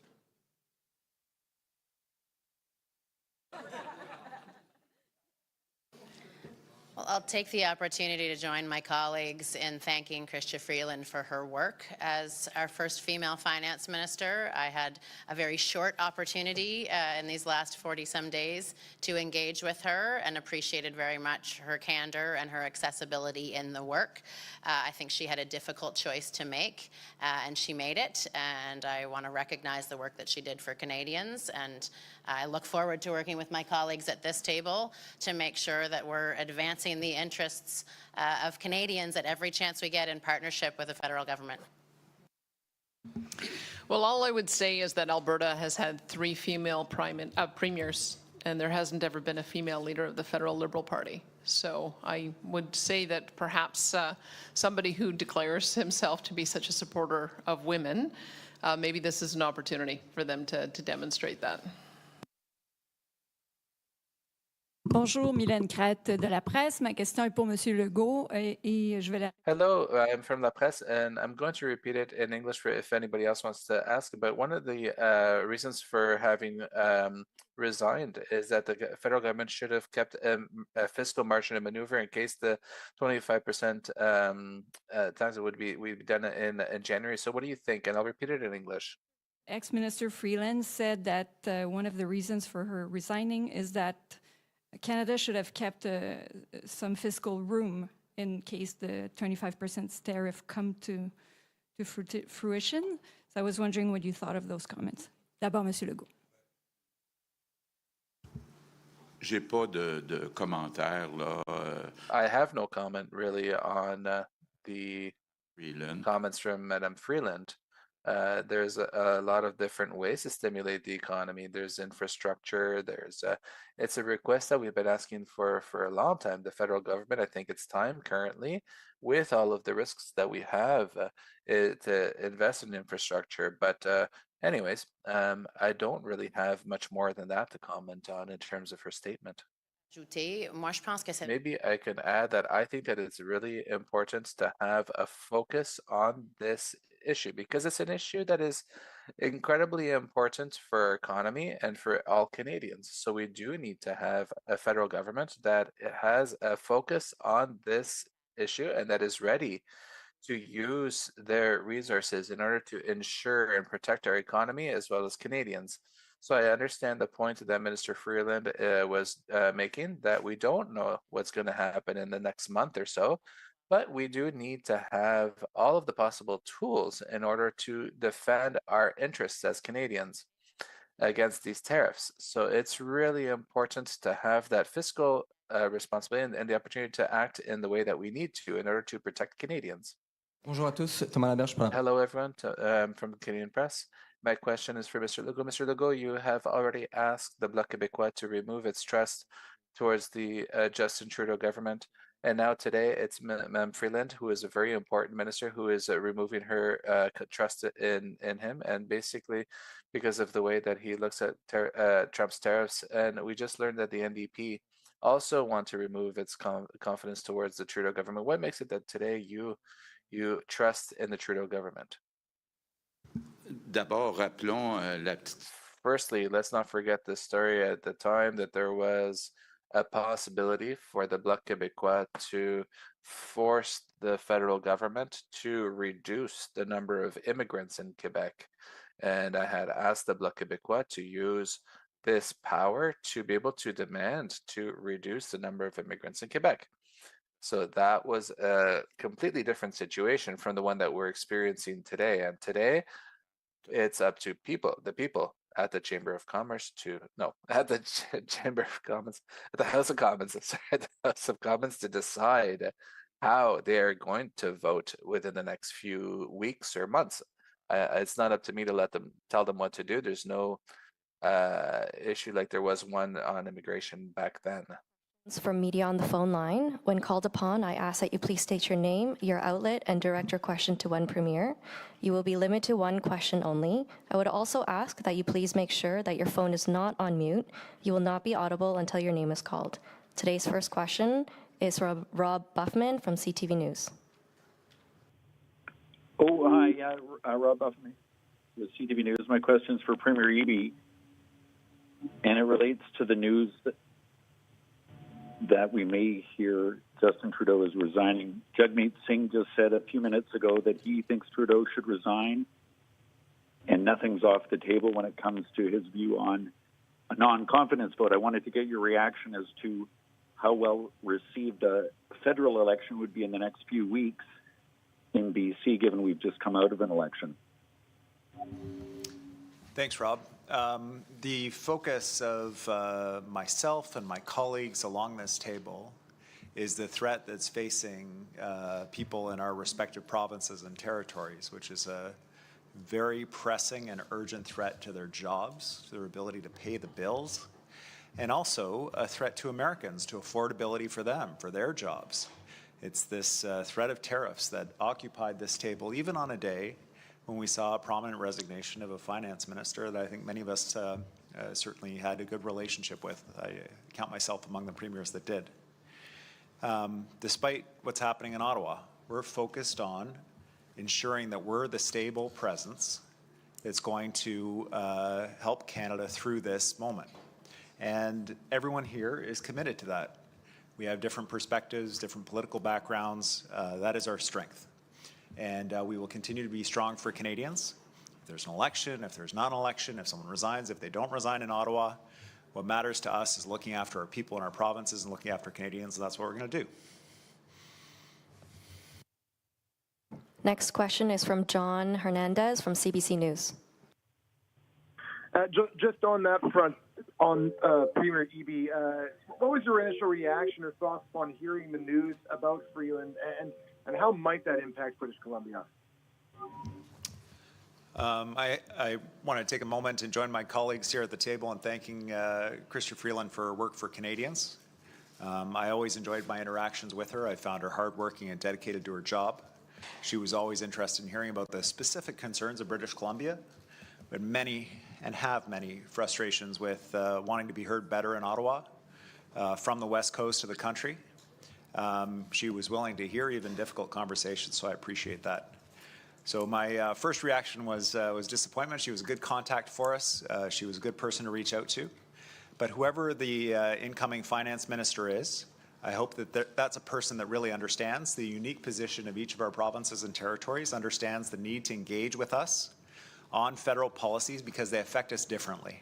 Well, I'll take the opportunity to join my colleagues in thanking Chrystia Freeland for her work as our first female finance minister. I had a very short opportunity in these last 40-some days to engage with her, and appreciated very much her candor and her accessibility in the work. I think she had a difficult choice to make, and she made it, and I want to recognize the work that she did for Canadians, and I look forward to working with my colleagues at this table to make sure that we're advancing the interests of Canadians at every chance we get in partnership with the federal government. Well, all I would say is that Alberta has had 3 female premiers, and there hasn't ever been a female leader of the federal Liberal Party. So I would say that perhaps somebody who declares himself to be such a supporter of women, maybe this is an opportunity for them to demonstrate that. Bonjour, Mylène Crête de La Presse. Ma question est pour Monsieur Legault et je vais la... Hello, I'm from La Presse, and I'm going to repeat it in English for if anybody else wants to ask. But one of the reasons for having resigned is that the federal government should have kept a fiscal margin of maneuver in case the 25% tax would be done in January. So what do you think? And I'll repeat it in English. Ex-Minister Freeland said that one of the reasons for her resigning is that Canada should have kept some fiscal room in case the 25% tariff come to fruition. So I was wondering what you thought of those comments. D'abord, Monsieur Legault. J'ai pas de commentaire là. I have no comment really on the comments from Madame Freeland. There's a lot of different ways to stimulate the economy. There's infrastructure. It's a request that we've been asking for a long time. The federal government, I think it's time currently, with all of the risks that we have, to invest in infrastructure. But anyways, I don't really have much more than that to comment on in terms of her statement. Maybe I can add that I think that it's really important to have a focus on this issue, because it's an issue that is incredibly important for our economy and for all Canadians. So we do need to have a federal government that has a focus on this issue and that is ready to use their resources in order to ensure and protect our economy as well as Canadians. So I understand the point that Minister Freeland was making, that we don't know what's going to happen in the next month or so, but we do need to have all of the possible tools in order to defend our interests as Canadians against these tariffs. So it's really important to have that fiscal responsibility and the opportunity to act in the way that we need to in order to protect Canadians. Bonjour à tous, Thomas Laberge. Hello, everyone, from the Canadian Press. My question is for Mr. Legault. Mr. Legault, you have already asked the Bloc Québécois to remove its trust towards the Justin Trudeau government. And now today it's Mme Freeland, who is a very important minister, who is removing her trust in him, and basically because of the way that he looks at Trump's tariffs. And we just learned that the NDP also want to remove its confidence towards the Trudeau government. What makes it that today you trust in the Trudeau government? D'abord, rappelons la petite. Firstly, let's not forget the story at the time that there was a possibility for the Bloc Québécois to force the federal government to reduce the number of immigrants in Quebec. And I had asked the Bloc Québécois to use this power to be able to demand to reduce the number of immigrants in Quebec. So that was a completely different situation from the one that we're experiencing today. And today, it's up to the people at the Chamber of Commerce at the Chamber of Commons, at the House of Commons, sorry, at the House of Commons to decide how they are going to vote within the next few weeks or months. It's not up to me to tell them what to do. There's no issue like there was one on immigration back then. From media on the phone line. When called upon, I ask that you please state your name, your outlet, and direct your question to one premier. You will be limited to one question only. I would also ask that you please make sure that your phone is not on mute. You will not be audible until your name is called. Today's first question is from Rob Buffman from CTV News. Oh, hi. Yeah, Rob Buffman with CTV News. My question is for Premier Eby, and it relates to the news that we may hear Justin Trudeau is resigning. Jagmeet Singh just said a few minutes ago that he thinks Trudeau should resign, and nothing's off the table when it comes to his view on a non-confidence vote. I wanted to get your reaction as to how well received a federal election would be in the next few weeks in BC, given we've just come out of an election. Thanks, Rob. The focus of myself and my colleagues along this table is the threat that's facing people in our respective provinces and territories, which is a very pressing and urgent threat to their jobs, to their ability to pay the bills, and also a threat to Americans, to affordability for them, for their jobs. It's this threat of tariffs that occupied this table, even on a day when we saw a prominent resignation of a finance minister that I think many of us certainly had a good relationship with. I count myself among the premiers that did. Despite what's happening in Ottawa, we're focused on ensuring that we're the stable presence that's going to help Canada through this moment. And everyone here is committed to that. We have different perspectives, different political backgrounds. That is our strength. And we will continue to be strong for Canadians. If there's an election, if there's not an election, if someone resigns, if they don't resign in Ottawa, what matters to us is looking after our people in our provinces and looking after Canadians, and that's what we're going to do. Next question is from John Hernandez from CBC News. Just on that front, on Premier Eby, what was your initial reaction or thoughts upon hearing the news about Freeland, and how might that impact British Columbia? I want to take a moment and join my colleagues here at the table in thanking Chrystia Freeland for her work for Canadians. I always enjoyed my interactions with her. I found her hardworking and dedicated to her job. She was always interested in hearing about the specific concerns of British Columbia, but many and have many frustrations with wanting to be heard better in Ottawa from the west coast of the country. She was willing to hear even difficult conversations, so I appreciate that. So my first reaction was disappointment. She was a good contact for us. She was a good person to reach out to. But whoever the incoming finance minister is, I hope that that's a person that really understands the unique position of each of our provinces and territories, understands the need to engage with us on federal policies because they affect us differently.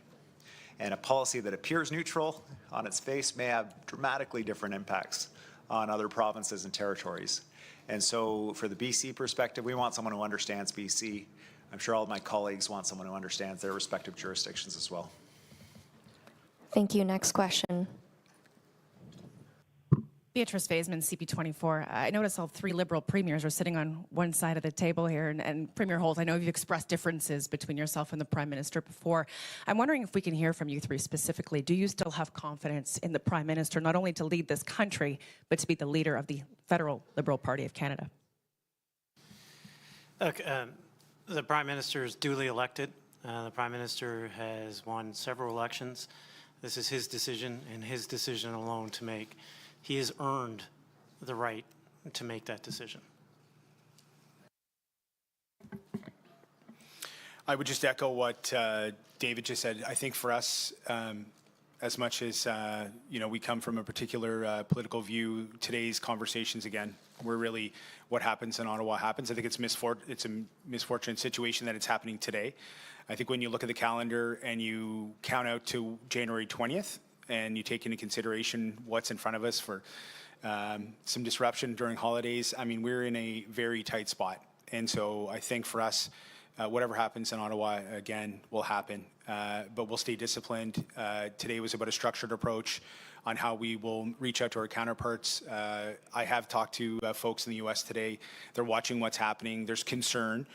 And a policy that appears neutral on its face may have dramatically different impacts on other provinces and territories. And so for the BC perspective, we want someone who understands BC. I'm sure all of my colleagues want someone who understands their respective jurisdictions as well. Thank you. Next question. Beatrice Vaisman, CP24. I noticed all three Liberal premiers are sitting on one side of the table here. And Premier Holt, I know you've expressed differences between yourself and the Prime Minister before. I'm wondering if we can hear from you three specifically. Do you still have confidence in the Prime Minister, not only to lead this country, but to be the leader of the federal Liberal Party of Canada? Look, the Prime Minister is duly elected. The Prime Minister has won several elections. This is his decision and his decision alone to make. He has earned the right to make that decision. I would just echo what David just said. I think for us, as much as we come from a particular political view, today's conversations again, we're really what happens in Ottawa happens. I think it's a misfortunate situation that it's happening today. I think when you look at the calendar and you count out to January 20th and you take into consideration what's in front of us for some disruption during holidays, I mean, we're in a very tight spot. And so I think for us, whatever happens in Ottawa, again, will happen. But we'll stay disciplined. Today was about a structured approach on how we will reach out to our counterparts. I have talked to folks in the U.S. today. They're watching what's happening. There's concern.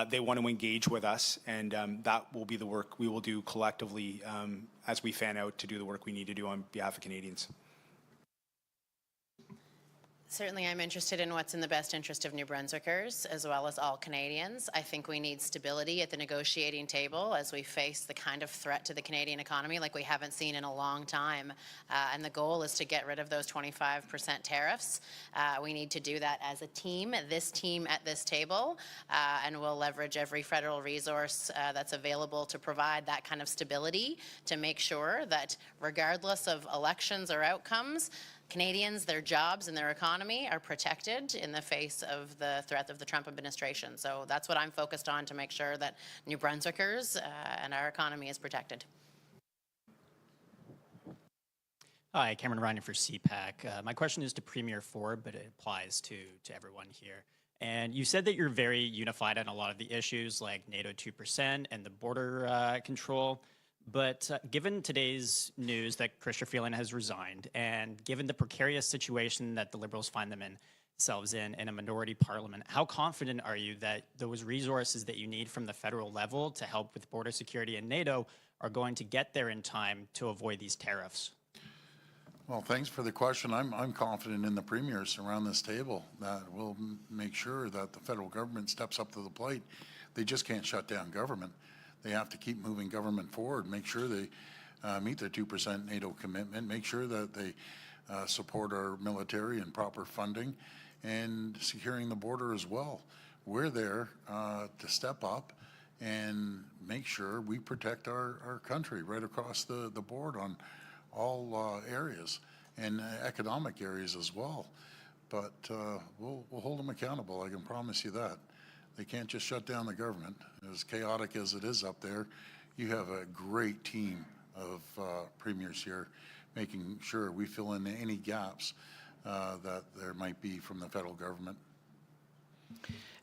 They want to engage with us, and that will be the work we will do collectively as we fan out to do the work we need to do on behalf of Canadians. Certainly, I'm interested in what's in the best interest of New Brunswickers as well as all Canadians. I think we need stability at the negotiating table as we face the kind of threat to the Canadian economy like we haven't seen in a long time. And the goal is to get rid of those 25% tariffs. We need to do that as a team at this table, and we'll leverage every federal resource that's available to provide that kind of stability to make sure that regardless of elections or outcomes, Canadians, their jobs and their economy are protected in the face of the threat of the Trump administration. So that's what I'm focused on, to make sure that New Brunswickers and our economy is protected. Hi, Cameron Ryan for CPAC. My question is to Premier Ford, but it applies to everyone here. And you said that you're very unified on a lot of the issues like NATO 2% and the border control. But given today's news that Chrystia Freeland has resigned, and given the precarious situation that the Liberals find themselves in a minority parliament, how confident are you that those resources that you need from the federal level to help with border security and NATO are going to get there in time to avoid these tariffs? Well, thanks for the question. I'm confident in the premiers around this table that we'll make sure that the federal government steps up to the plate. They just can't shut down government. They have to keep moving government forward, make sure they meet their 2% NATO commitment, make sure that they support our military and proper funding and securing the border as well. We're there to step up and make sure we protect our country right across the board on all areas and economic areas as well. But we'll hold them accountable, I can promise you that. They can't just shut down the government. As chaotic as it is up there, you have a great team of premiers here making sure we fill in any gaps that there might be from the federal government.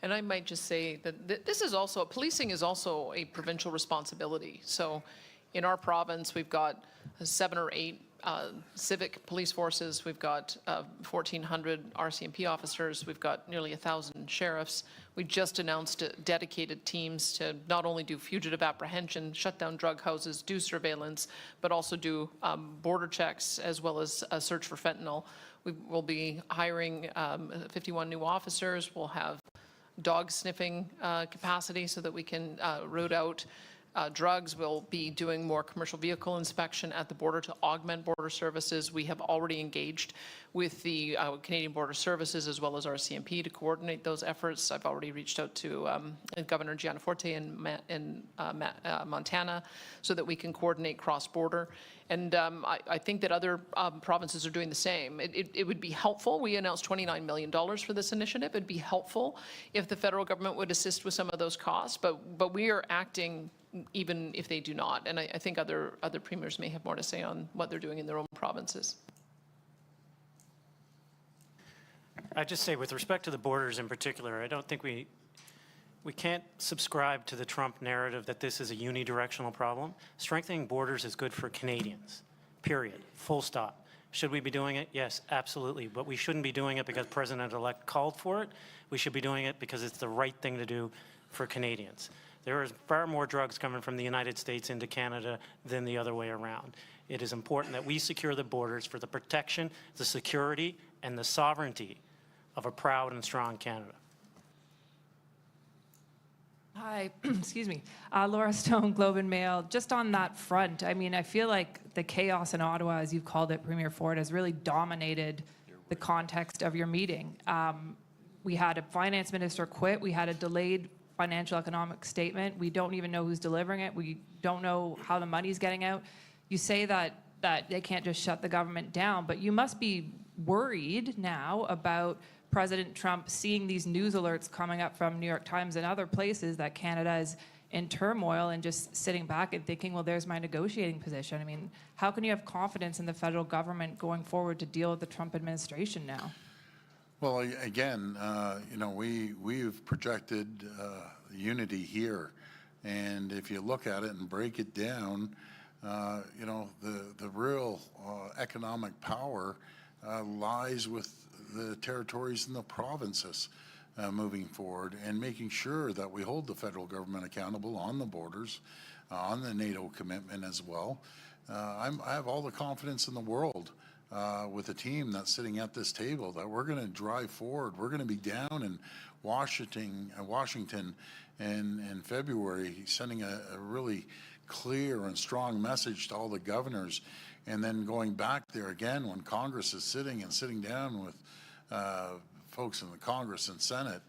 And I might just say that this is also, policing is also a provincial responsibility. So in our province, we've got 7 or 8 civic police forces, we've got 1,400 RCMP officers, we've got nearly 1,000 sheriffs. We just announced dedicated teams to not only do fugitive apprehension, shut down drug houses, do surveillance, but also do border checks as well as a search for fentanyl. We will be hiring 51 new officers. We'll have dog sniffing capacity so that we can root out drugs. We'll be doing more commercial vehicle inspection at the border to augment border services. We have already engaged with the Canadian Border Services as well as our CMP to coordinate those efforts. I've already reached out to Governor Giannaforte in Montana so that we can coordinate cross-border. And I think that other provinces are doing the same. It would be helpful. We announced $29 million for this initiative. It'd be helpful if the federal government would assist with some of those costs, but we are acting even if they do not. And I think other premiers may have more to say on what they're doing in their own provinces. I'd just say with respect to the borders in particular, I don't think we can't subscribe to the Trump narrative that this is a unidirectional problem. Strengthening borders is good for Canadians, period, full stop. Should we be doing it? Yes, absolutely. But we shouldn't be doing it because President-elect called for it. We should be doing it because it's the right thing to do for Canadians. There is far more drugs coming from the United States into Canada than the other way around. It is important that we secure the borders for the protection, the security, and the sovereignty of a proud and strong Canada. Hi, excuse me. Laura Stone, Globe and Mail. Just on that front, I mean, I feel like the chaos in Ottawa, as you've called it, Premier Ford, has really dominated the context of your meeting. We had a finance minister quit. We had a delayed financial economic statement. We don't even know who's delivering it. We don't know how the money's getting out. You say that they can't just shut the government down, but you must be worried now about President Trump seeing these news alerts coming up from New York Times and other places that Canada is in turmoil and just sitting back and thinking, well, there's my negotiating position. I mean, how can you have confidence in the federal government going forward to deal with the Trump administration now? Well, again, you know, we've projected unity here. And if you look at it and break it down, you know, the real economic power lies with the territories and the provinces moving forward, and making sure that we hold the federal government accountable on the borders, on the NATO commitment as well. I have all the confidence in the world with the team that's sitting at this table that we're going to drive forward. We're going to be down in Washington in February, sending a really clear and strong message to all the governors, and then going back there again when Congress is sitting down with folks in the Congress and Senate,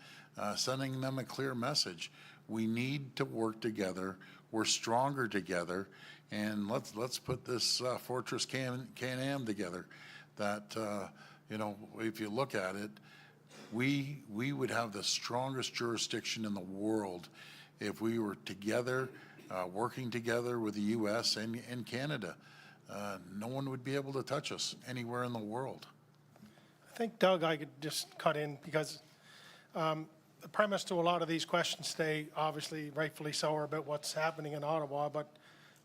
sending them a clear message. We need to work together. We're stronger together, and let's put this Fortress Can-Am together. That you know, if you look at it, we would have the strongest jurisdiction in the world if we were together, working together with the U.S. and Canada. No one would be able to touch us anywhere in the world. I think, Doug, I could just cut in because the premise to a lot of these questions today, obviously, rightfully so, are about what's happening in Ottawa, but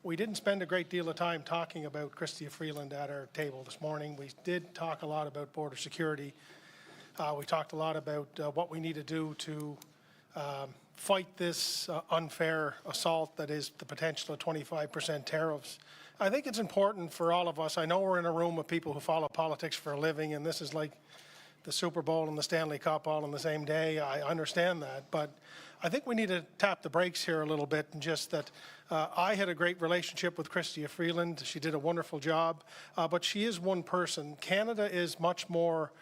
we didn't spend a great deal of time talking about Chrystia Freeland at our table this morning. We did talk a lot about border security. We talked a lot about what we need to do to fight this unfair assault that is the potential of 25% tariffs. I think it's important for all of us. I know we're in a room of people who follow politics for a living, and this is like the Super Bowl and the Stanley Cup all on the same day. I understand that, but I think we need to tap the brakes here a little bit, and just that I had a great relationship with Chrystia Freeland. She did a wonderful job, but she is one person. Canada is much more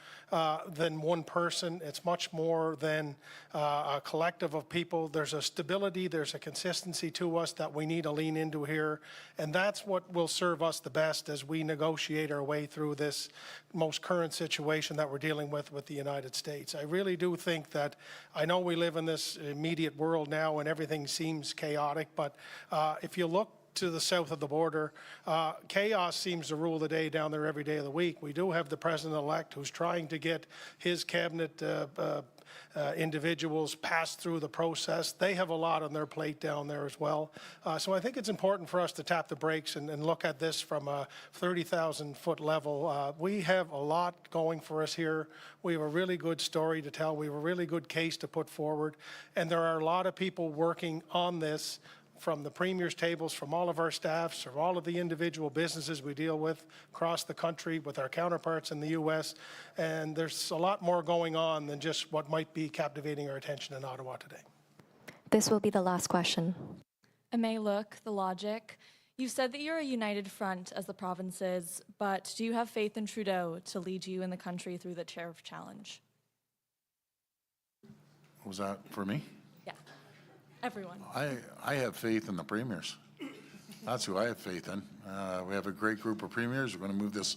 than one person. It's much more than a collective of people. There's a stability, there's a consistency to us that we need to lean into here, and that's what will serve us the best as we negotiate our way through this most current situation that we're dealing with the United States. I really do think that, I know we live in this immediate world now and everything seems chaotic, but if you look to the south of the border, chaos seems to rule the day down there every day of the week. We do have the president-elect who's trying to get his cabinet individuals passed through the process. They have a lot on their plate down there as well. So I think it's important for us to tap the brakes and look at this from a 30,000-foot level. We have a lot going for us here. We have a really good story to tell. We have a really good case to put forward. And there are a lot of people working on this, from the Premier's tables, from all of our staffs, from all of the individual businesses we deal with across the country, with our counterparts in the U.S. And there's a lot more going on than just what might be captivating our attention in Ottawa today. This will be the last question. It may look the logic. You said that you're a united front as the province is, but do you have faith in Trudeau to lead you and the country through the tariff challenge? Was that for me? Yeah, everyone. I have faith in the premiers. That's who I have faith in. We have a great group of premiers. We're going to move this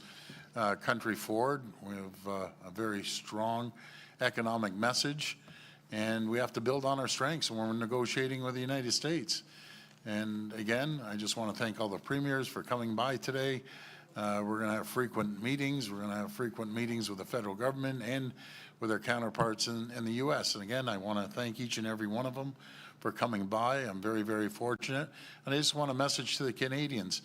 country forward. We have a very strong economic message, and we have to build on our strengths when we're negotiating with the United States. And again, I just want to thank all the premiers for coming by today. We're going to have frequent meetings. We're going to have frequent meetings with the federal government and with our counterparts in the U.S. And again, I want to thank each and every one of them for coming by. I'm very, very fortunate. And I just want a message to the Canadians.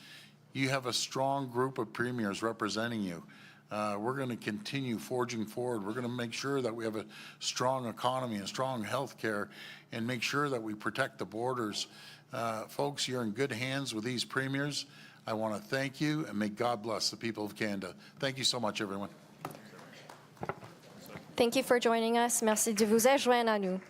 You have a strong group of premiers representing you. We're going to continue forging forward. We're going to make sure that we have a strong economy and strong health care, and make sure that we protect the borders. Folks, you're in good hands with these premiers. I want to thank you, and may God bless the people of Canada. Thank you so much, everyone. Thank you for joining us. Merci de vous être joint à nous.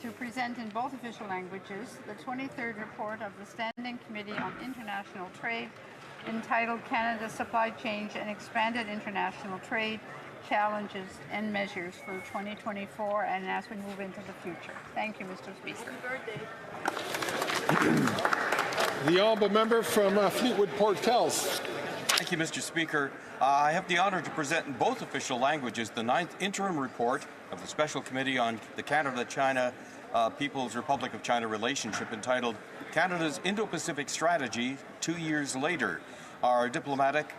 to present in both official languages the 23rd report of the Standing Committee on International Trade entitled Canada's Supply Chain and Expanded International Trade Challenges and Measures for 2024 and as we move into the future. Thank you, Mr. Speaker. The honourable member from Fleetwood Port Kells. Thank you, Mr. Speaker. I have the honour to present in both official languages the 9th interim report of the Special Committee on the Canada-China People's Republic of China relationship entitled Canada's Indo-Pacific Strategy 2 years later. Our diplomatic,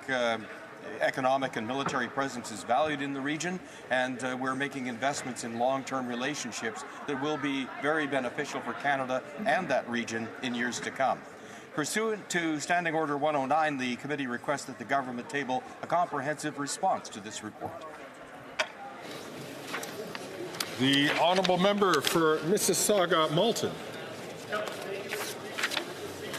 economic and military presence is valued in the region, and we're making investments in long-term relationships that will be very beneficial for Canada and that region in years to come. Pursuant to Standing Order 109, the committee requests that the government table a comprehensive response to this report. The honourable member for Mississauga-Malton.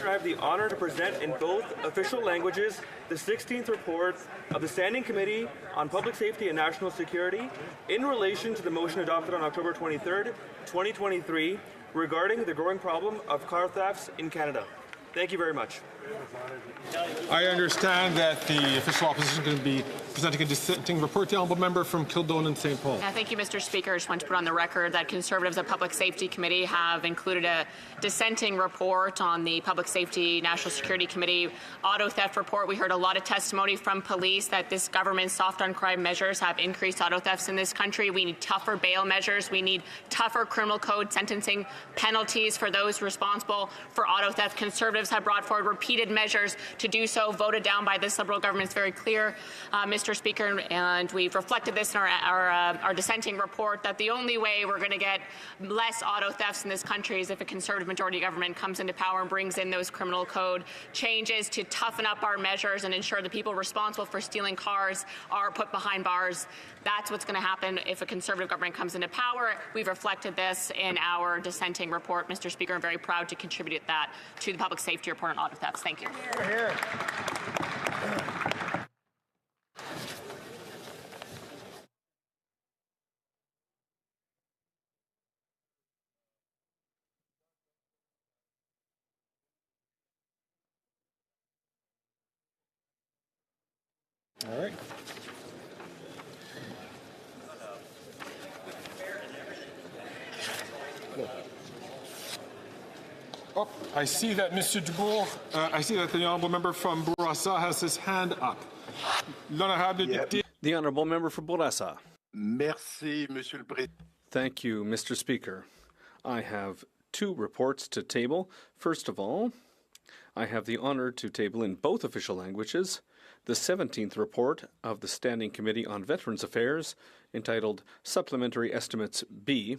I have the honour to present in both official languages the 16th report of the Standing Committee on Public Safety and National Security in relation to the motion adopted on October 23rd, 2023 regarding the growing problem of car thefts in Canada. Thank you very much. I understand that the official opposition is going to be presenting a dissenting report. The honourable member from Kildonan and St. Paul. Thank you, Mr. Speaker. I just want to put on the record that Conservatives at Public Safety Committee have included a dissenting report on the Public Safety National Security Committee auto theft report. We heard a lot of testimony from police that this government's soft on crime measures have increased auto thefts in this country. We need tougher bail measures. We need tougher criminal code sentencing penalties for those responsible for auto theft. Conservatives have brought forward repeated measures to do so, voted down by this Liberal government. It's very clear, Mr. Speaker, and we've reflected this in our dissenting report, that the only way we're going to get less auto thefts in this country is if a Conservative majority government comes into power and brings in those criminal code changes to toughen up our measures and ensure the people responsible for stealing cars are put behind bars. That's what's going to happen if a Conservative government comes into power. We've reflected this in our dissenting report, Mr. Speaker. I'm very proud to contribute that to the public safety report on auto thefts. Thank you. Here. All right. Oh, I see that Mr. Dubourg, I see that the honourable member from Bourassa has his hand up. L'honorable député. The honourable member for Bourassa. Merci, Monsieur le Président. Thank you, Mr. Speaker. I have two reports to table. First of all, I have the honour to table in both official languages the 17th report of the Standing Committee on Veterans Affairs entitled Supplementary Estimates B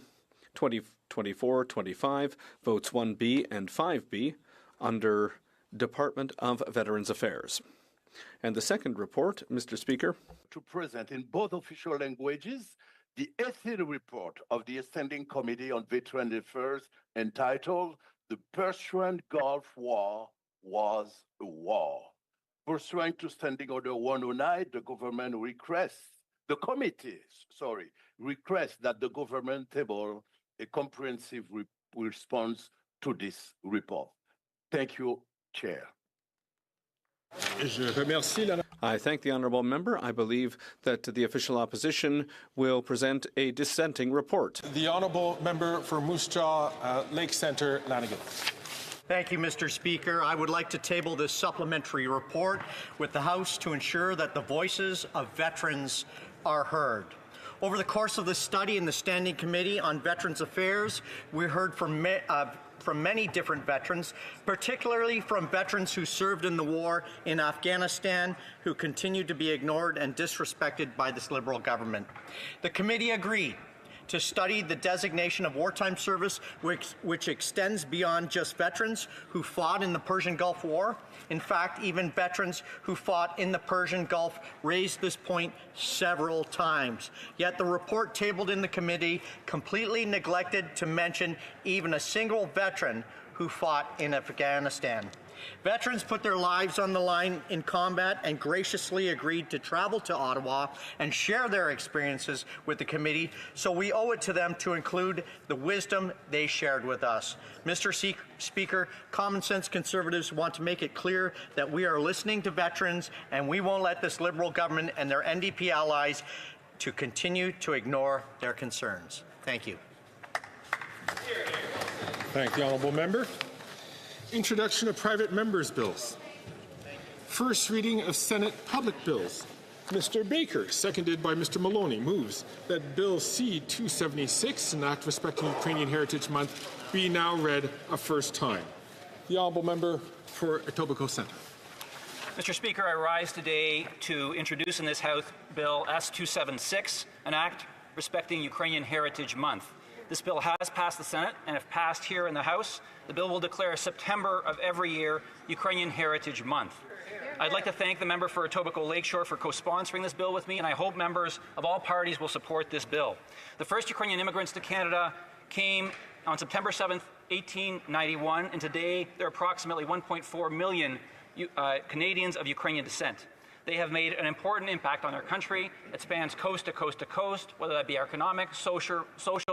2024-25, votes 1B and 5B under Department of Veterans Affairs. And the second report, Mr. Speaker. To present in both official languages the 18th report of the Standing Committee on Veterans Affairs entitled The Persian Gulf War Was a War. Pursuant to Standing Order 109, the committee requests that the government table a comprehensive response to this report. Thank you, Chair. I thank the honourable member. I believe that the official opposition will present a dissenting report. The honourable member for Moose Jaw, Lake Centre, Lanigan. Thank you, Mr. Speaker. I would like to table this supplementary report with the House to ensure that the voices of veterans are heard. Over the course of this study in the Standing Committee on Veterans Affairs, we heard from many different veterans, particularly from veterans who served in the war in Afghanistan, who continue to be ignored and disrespected by this Liberal government. The committee agreed to study the designation of wartime service, which extends beyond just veterans who fought in the Persian Gulf War. In fact, even veterans who fought in the Persian Gulf raised this point several times. Yet the report tabled in the committee completely neglected to mention even a single veteran who fought in Afghanistan. Veterans put their lives on the line in combat and graciously agreed to travel to Ottawa and share their experiences with the committee, so we owe it to them to include the wisdom they shared with us. Mr. Speaker, common sense Conservatives want to make it clear that we are listening to veterans, and we won't let this Liberal government and their NDP allies to continue to ignore their concerns. Thank you. Thank the honourable member. Introduction of private members' bills. First reading of Senate public bills. Mr. Baker, seconded by Mr. Maloney, moves that Bill C-276, an act respecting Ukrainian Heritage Month, be now read a first time. The honourable member for Etobicoke Centre. Mr. Speaker, I rise today to introduce in this House Bill S-276, an act respecting Ukrainian Heritage Month. This bill has passed the Senate, and if passed here in the House, the bill will declare September of every year Ukrainian Heritage Month. I'd like to thank the member for Etobicoke Lakeshore for co-sponsoring this bill with me, and I hope members of all parties will support this bill. The first Ukrainian immigrants to Canada came on September 7th, 1891, and today there are approximately 1.4 million Canadians of Ukrainian descent. They have made an important impact on our country. It spans coast to coast to coast, whether that be economic, social,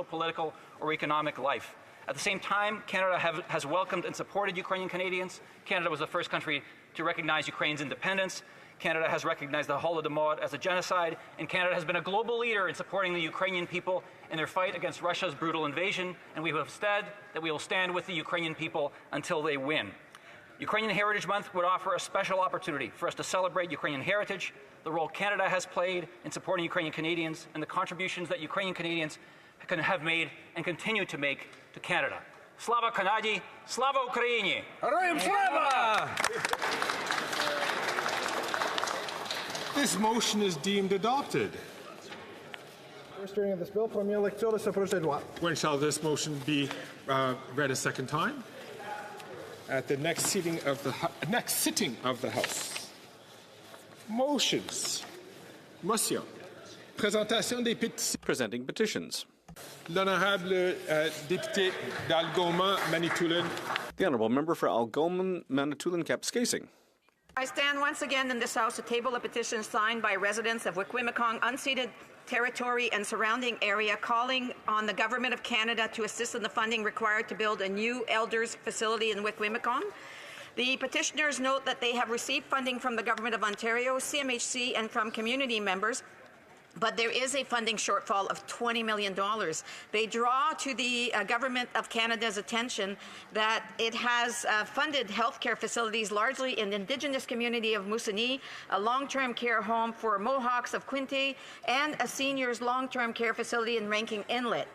political, or economic life. At the same time, Canada has welcomed and supported Ukrainian Canadians. Canada was the first country to recognize Ukraine's independence. Canada has recognized the Holodomor as a genocide, and Canada has been a global leader in supporting the Ukrainian people in their fight against Russia's brutal invasion, and we have said that we will stand with the Ukrainian people until they win. Ukrainian Heritage Month would offer a special opportunity for us to celebrate Ukrainian heritage, the role Canada has played in supporting Ukrainian Canadians, and the contributions that Ukrainian Canadians have made and continue to make to Canada. Slava Kanadi, Slava Ukraini! Героям слава! This motion is deemed adopted. First reading of this bill, première lecture de ce projet de loi. When shall this motion be read a second time? At the next sitting of the House. Motions. Motion. Présentation des pétitions. Presenting petitions. L'honorable député d'Algoma, Manitoulin. The honourable member for Algoma, Manitoulin, Kapuskasing. I stand once again in this House to table a petition signed by residents of Wikwimikong unceded territory and surrounding area calling on the Government of Canada to assist in the funding required to build a new elders facility in Wikwimikong. The petitioners note that they have received funding from the Government of Ontario, CMHC, and from community members, but there is a funding shortfall of $20 million. They draw to the Government of Canada's attention that it has funded healthcare facilities largely in the Indigenous community of Moosonee, a long-term care home for Mohawks of Quinte, and a seniors long-term care facility in Rankin Inlet.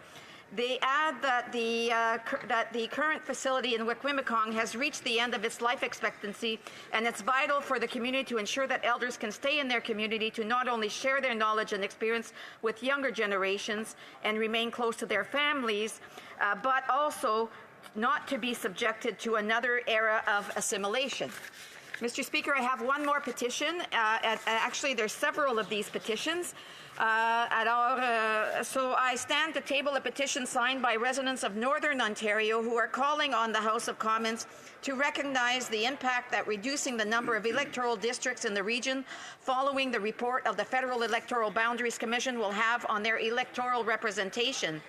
They add that the current facility in Wikwimikong has reached the end of its life expectancy, and it's vital for the community to ensure that elders can stay in their community to not only share their knowledge and experience with younger generations and remain close to their families, but also not to be subjected to another era of assimilation. Mr. Speaker, I have one more petition. Actually, there's several of these petitions. So I stand to table a petition signed by residents of Northern Ontario who are calling on the House of Commons to recognize the impact that reducing the number of electoral districts in the region following the report of the Federal Electoral Boundaries Commission will have on their electoral representation.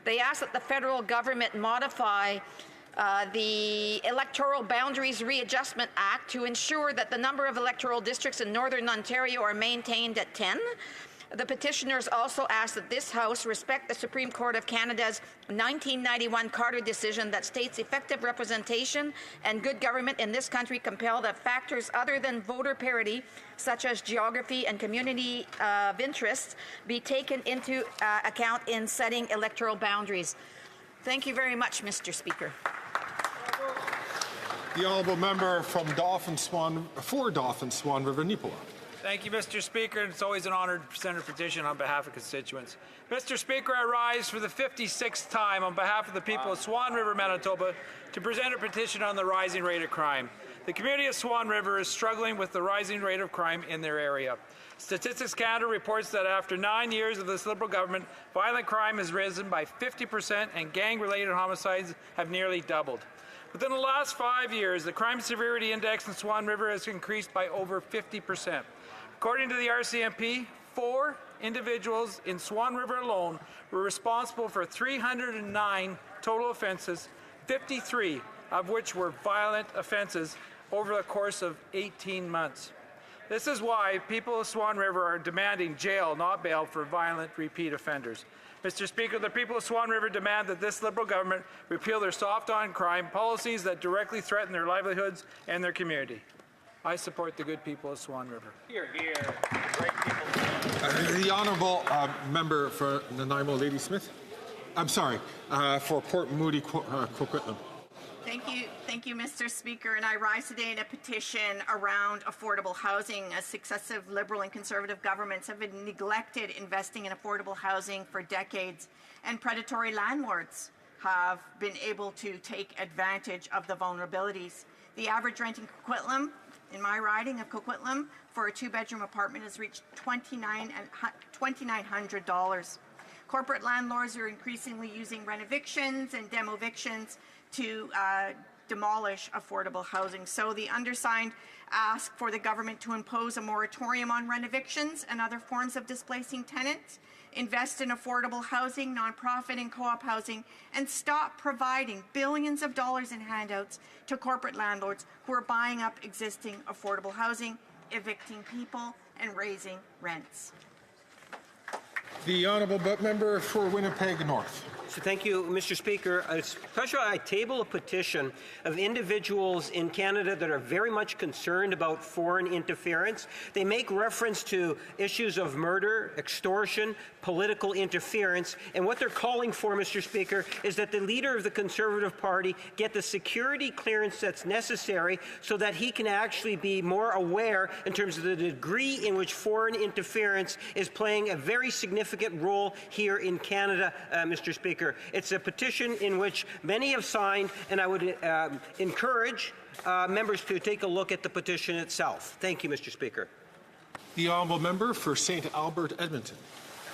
They ask that the federal government modify the Electoral Boundaries Readjustment Act to ensure that the number of electoral districts in Northern Ontario are maintained at 10. The petitioners also ask that this House respect the Supreme Court of Canada's 1991 Carter decision that states effective representation and good government in this country compel that factors other than voter parity, such as geography and community of interests, be taken into account in setting electoral boundaries. Thank you very much, Mr. Speaker. The honourable member from Dauphin Swan River, Nipola. Thank you, Mr. Speaker. It's always an honor to present a petition on behalf of constituents. Mr. Speaker, I rise for the 56th time on behalf of the people of Swan River, Manitoba, to present a petition on the rising rate of crime. The community of Swan River is struggling with the rising rate of crime in their area. Statistics Canada reports that after 9 years of this Liberal government, violent crime has risen by 50% and gang-related homicides have nearly doubled. Within the last 5 years, the crime severity index in Swan River has increased by over 50%. According to the RCMP, 4 individuals in Swan River alone were responsible for 309 total offenses, 53 of which were violent offenses over the course of 18 months. This is why people of Swan River are demanding jail, not bail, for violent repeat offenders. Mr. Speaker, the people of Swan River demand that this Liberal government repeal their soft-on-crime policies that directly threaten their livelihoods and their community. I support the good people of Swan River. Here, here. Great people. The honourable member for Nanaimo, Lady Smith. I'm sorry, for Port Moody, Coquitlam. Thank you, Mr. Speaker. And I rise today in a petition around affordable housing, as successive Liberal and Conservative governments have been neglected investing in affordable housing for decades, and predatory landlords have been able to take advantage of the vulnerabilities. The average rent in Coquitlam, in my riding of Coquitlam, for a 2-bedroom apartment has reached $2,900. Corporate landlords are increasingly using rent evictions and demo evictions to demolish affordable housing. So the undersigned ask for the government to impose a moratorium on rent evictions and other forms of displacing tenants, invest in affordable housing, nonprofit and co-op housing, and stop providing billions of dollars in handouts to corporate landlords who are buying up existing affordable housing, evicting people, and raising rents. The honourable member for Winnipeg North. So thank you, Mr. Speaker. Especially I table a petition of individuals in Canada that are very much concerned about foreign interference. They make reference to issues of murder, extortion, political interference, and what they're calling for, Mr. Speaker, is that the leader of the Conservative Party get the security clearance that's necessary so that he can actually be more aware in terms of the degree in which foreign interference is playing a very significant role here in Canada, Mr. Speaker. It's a petition in which many have signed, and I would encourage members to take a look at the petition itself. Thank you, Mr. Speaker. The honourable member for St. Albert, Edmonton.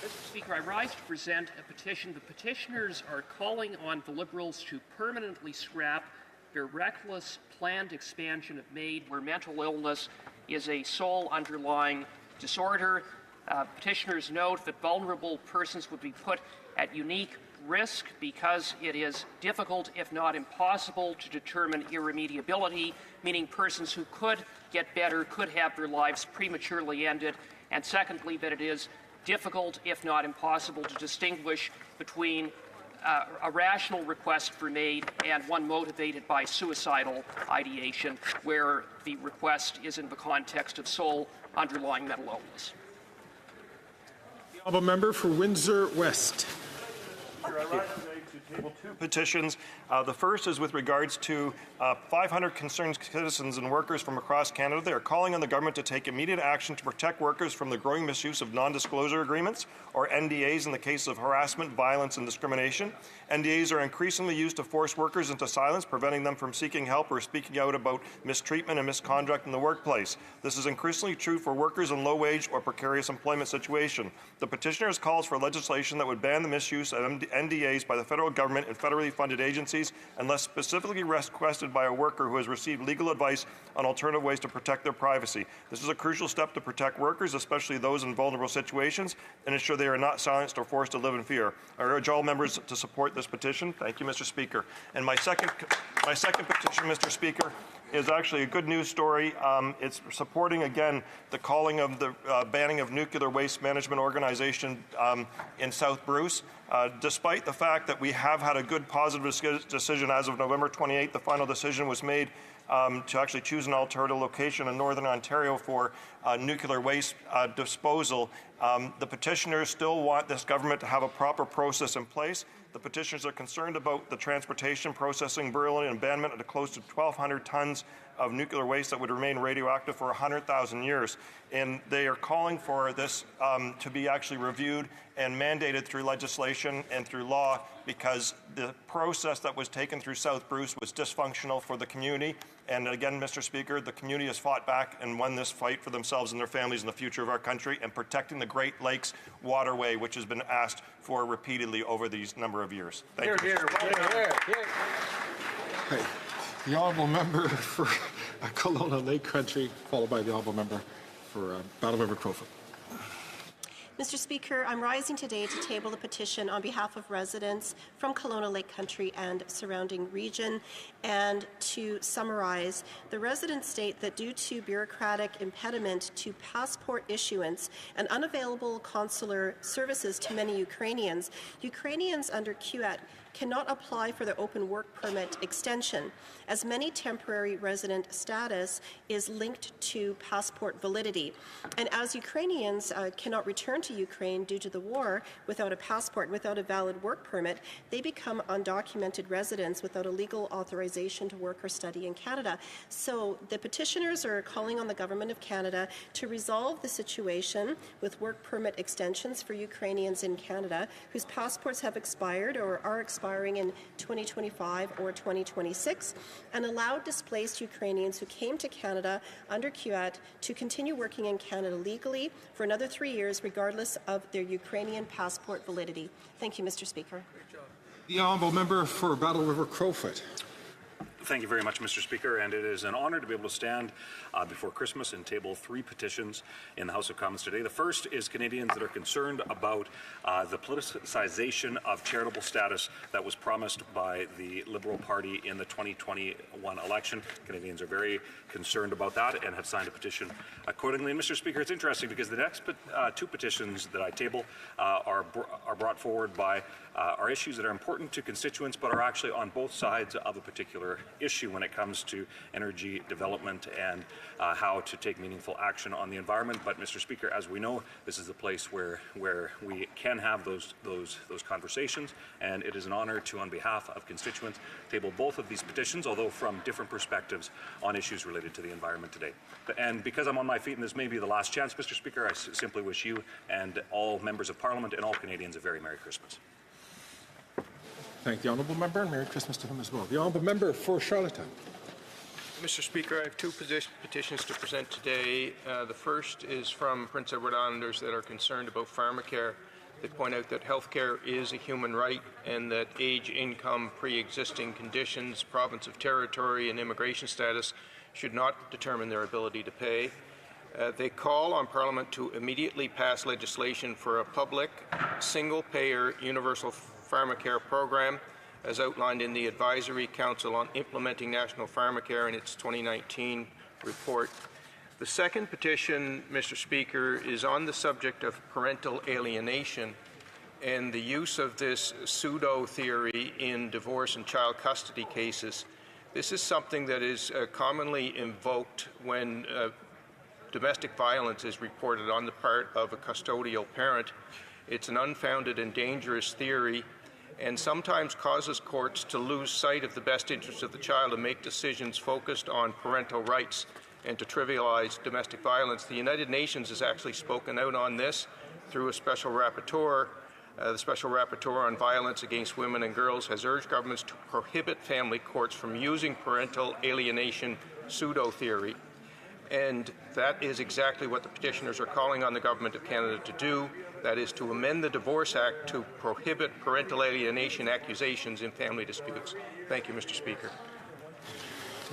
Mr. Speaker, I rise to present a petition. The petitioners are calling on the Liberals to permanently scrap their reckless planned expansion of MAID, where mental illness is a sole underlying disorder. Petitioners note that vulnerable persons would be put at unique risk because it is difficult, if not impossible, to determine irremediability, meaning persons who could get better could have their lives prematurely ended, and secondly, that it is difficult, if not impossible, to distinguish between a rational request for MAID and one motivated by suicidal ideation, where the request is in the context of sole underlying mental illness. The honourable member for Windsor West. I rise today to table 2 petitions. The first is with regards to 500 concerned citizens and workers from across Canada. They are calling on the government to take immediate action to protect workers from the growing misuse of non-disclosure agreements, or NDAs, in the case of harassment, violence, and discrimination. NDAs are increasingly used to force workers into silence, preventing them from seeking help or speaking out about mistreatment and misconduct in the workplace. This is increasingly true for workers in low-wage or precarious employment situation. The petitioners calls for legislation that would ban the misuse of NDAs by the federal government and federally funded agencies unless specifically requested by a worker who has received legal advice on alternative ways to protect their privacy. This is a crucial step to protect workers, especially those in vulnerable situations, and ensure they are not silenced or forced to live in fear. I urge all members to support this petition. Thank you, Mr. Speaker. And my second petition, Mr. Speaker, is actually a good news story. It's supporting, again, the calling of the banning of nuclear waste management organization in South Bruce. Despite the fact that we have had a good positive decision as of November 28th, the final decision was made to actually choose an alternative location in Northern Ontario for nuclear waste disposal. The petitioners still want this government to have a proper process in place. The petitioners are concerned about the transportation, processing, burial, and abandonment of close to 1,200 tons of nuclear waste that would remain radioactive for 100,000 years. And they are calling for this to be actually reviewed and mandated through legislation and through law, because the process that was taken through South Bruce was dysfunctional for the community. And again, Mr. Speaker, the community has fought back and won this fight for themselves and their families and the future of our country, and protecting the Great Lakes waterway, which has been asked for repeatedly over these number of years. Thank you. The honourable member for Kelowna Lake Country, followed by the honourable member for Battle River Crowfoot. Mr. Speaker, I'm rising today to table a petition on behalf of residents from Kelowna Lake Country and surrounding region. And to summarize, the residents state that due to bureaucratic impediment to passport issuance and unavailable consular services to many Ukrainians, Ukrainians under CHCH cannot apply for the open work permit extension, as many temporary resident status is linked to passport validity. And as Ukrainians cannot return to Ukraine due to the war without a passport, without a valid work permit, they become undocumented residents without a legal authorization to work or study in Canada. So the petitioners are calling on the Government of Canada to resolve the situation with work permit extensions for Ukrainians in Canada whose passports have expired or are expiring in 2025 or 2026, and allow displaced Ukrainians who came to Canada under CHCH to continue working in Canada legally for another 3 years, regardless of their Ukrainian passport validity. Thank you, Mr. Speaker. The honourable member for Battle River Crowfoot. Thank you very mumuch, Mr. Speaker, and it is an honor to be able to stand before Christmas and table 3 petitions in the House of Commons today. The first is Canadians that are concerned about the politicization of charitable status that was promised by the Liberal Party in the 2021 election. Canadians are very concerned about that and have signed a petition accordingly. And Mr. Speaker, it's interesting because the next 2 petitions that I table are brought forward by are issues that are important to constituents but are actually on both sides of a particular issue when it comes to energy development and how to take meaningful action on the environment. But Mr. Speaker, as we know, this is a place where we can have those conversations, and it is an honor to, on behalf of constituents, table both of these petitions, although from different perspectives on issues related to the environment today. And because I'm on my feet and this may be the last chance, Mr. Speaker, I simply wish you and all members of Parliament and all Canadians a very Merry Christmas. Thank the honourable member, and Merry Christmas to him as well. The honourable member for Charlottetown. Mr. Speaker, I have 2 petitions to present today. The first is from Prince Edward Islanders that are concerned about pharmacare. They point out that healthcare is a human right and that age, income, pre-existing conditions, province of territory, and immigration status should not determine their ability to pay. They call on Parliament to immediately pass legislation for a public, single-payer, universal pharmacare program as outlined in the Advisory Council on Implementing National Pharmacare in its 2019 report. The second petition, Mr. Speaker, is on the subject of parental alienation and the use of this pseudo-theory in divorce and child custody cases. This is something that is commonly invoked when domestic violence is reported on the part of a custodial parent. It's an unfounded and dangerous theory and sometimes causes courts to lose sight of the best interests of the child and make decisions focused on parental rights and to trivialize domestic violence. The United Nations has actually spoken out on this through a special rapporteur. The Special Rapporteur on Violence Against Women and Girls has urged governments to prohibit family courts from using parental alienation pseudo-theory. And that is exactly what the petitioners are calling on the Government of Canada to do. That is to amend the Divorce Act to prohibit parental alienation accusations in family disputes. Thank you, Mr. Speaker.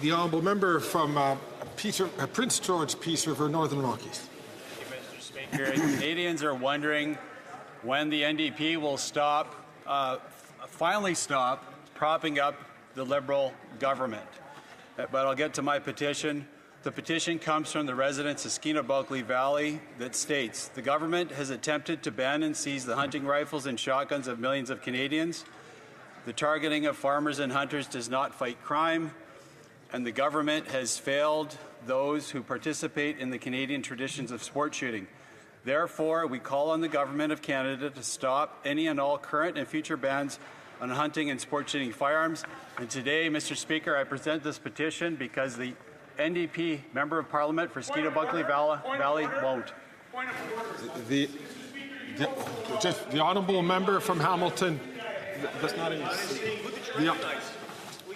The honourable member from Prince George, Peace River, Northern Rockies. Thank you, Mr. Speaker. Canadians are wondering when the NDP will finally stop propping up the Liberal government. But I'll get to my petition. The petition comes from the residents of Skeena-Bulkley Valley that states, the government has attempted to ban and seize the hunting rifles and shotguns of millions of Canadians. The targeting of farmers and hunters does not fight crime, and the government has failed those who participate in the Canadian traditions of sport shooting. Therefore, we call on the Government of Canada to stop any and all current and future bans on hunting and sport shooting firearms. And today, Mr. Speaker, I present this petition because the NDP Member of Parliament for Skeena-Bulkley Valley won't. The honourable member from Hamilton. That's not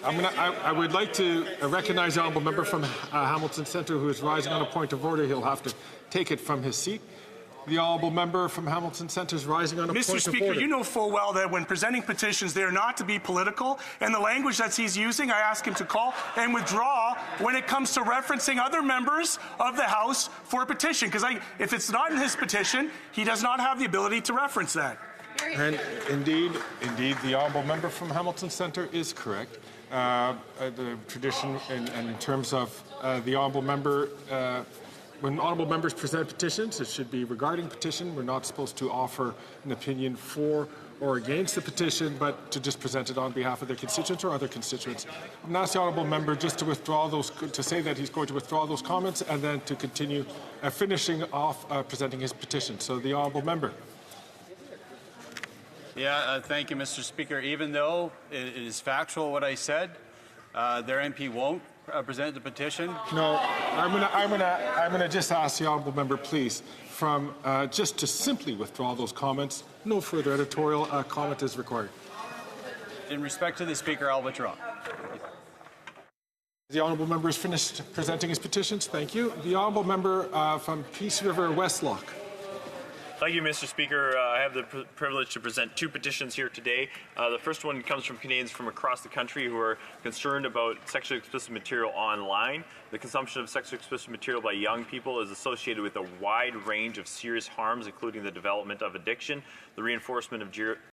I would like to recognize the honourable member from Hamilton Centre who is rising on a point of order. He'll have to take it from his seat. The honourable member from Hamilton Centre is rising on a point Mr. of Speaker, order. you know full well that when presenting petitions, they are not to be political, and the language that he's using, I ask him to call and withdraw when it comes to referencing other members of the House for a petition, because if it's not in his petition, he does not have the ability to reference that. And indeed, the honourable member from Hamilton Centre is correct. The tradition in terms of the honourable member, when honourable members present petitions, it should be regarding petition. We're not supposed to offer an opinion for or against the petition, but to just present it on behalf of their constituents or other constituents. I'm going to ask the honourable member just to withdraw those, to say that he's going to withdraw those comments and then to continue finishing off presenting his petition. So the honourable member. Yeah, thank you, Mr. Speaker. Even though it is factual what I said, their MP won't present the petition. No, I'm gonna just ask the honourable member, please, from just to simply withdraw those comments. No further editorial comment is required. In respect to the Speaker, I'll withdraw. The honourable member has finished presenting his petitions. Thank you. The honourable member from Peace River Westlock. Thank you, Mr. Speaker. I have the privilege to present two petitions here today. The first one comes from Canadians from across the country who are concerned about sexually explicit material online. The consumption of sexually explicit material by young people is associated with a wide range of serious harms, including the development of addiction, the reinforcement of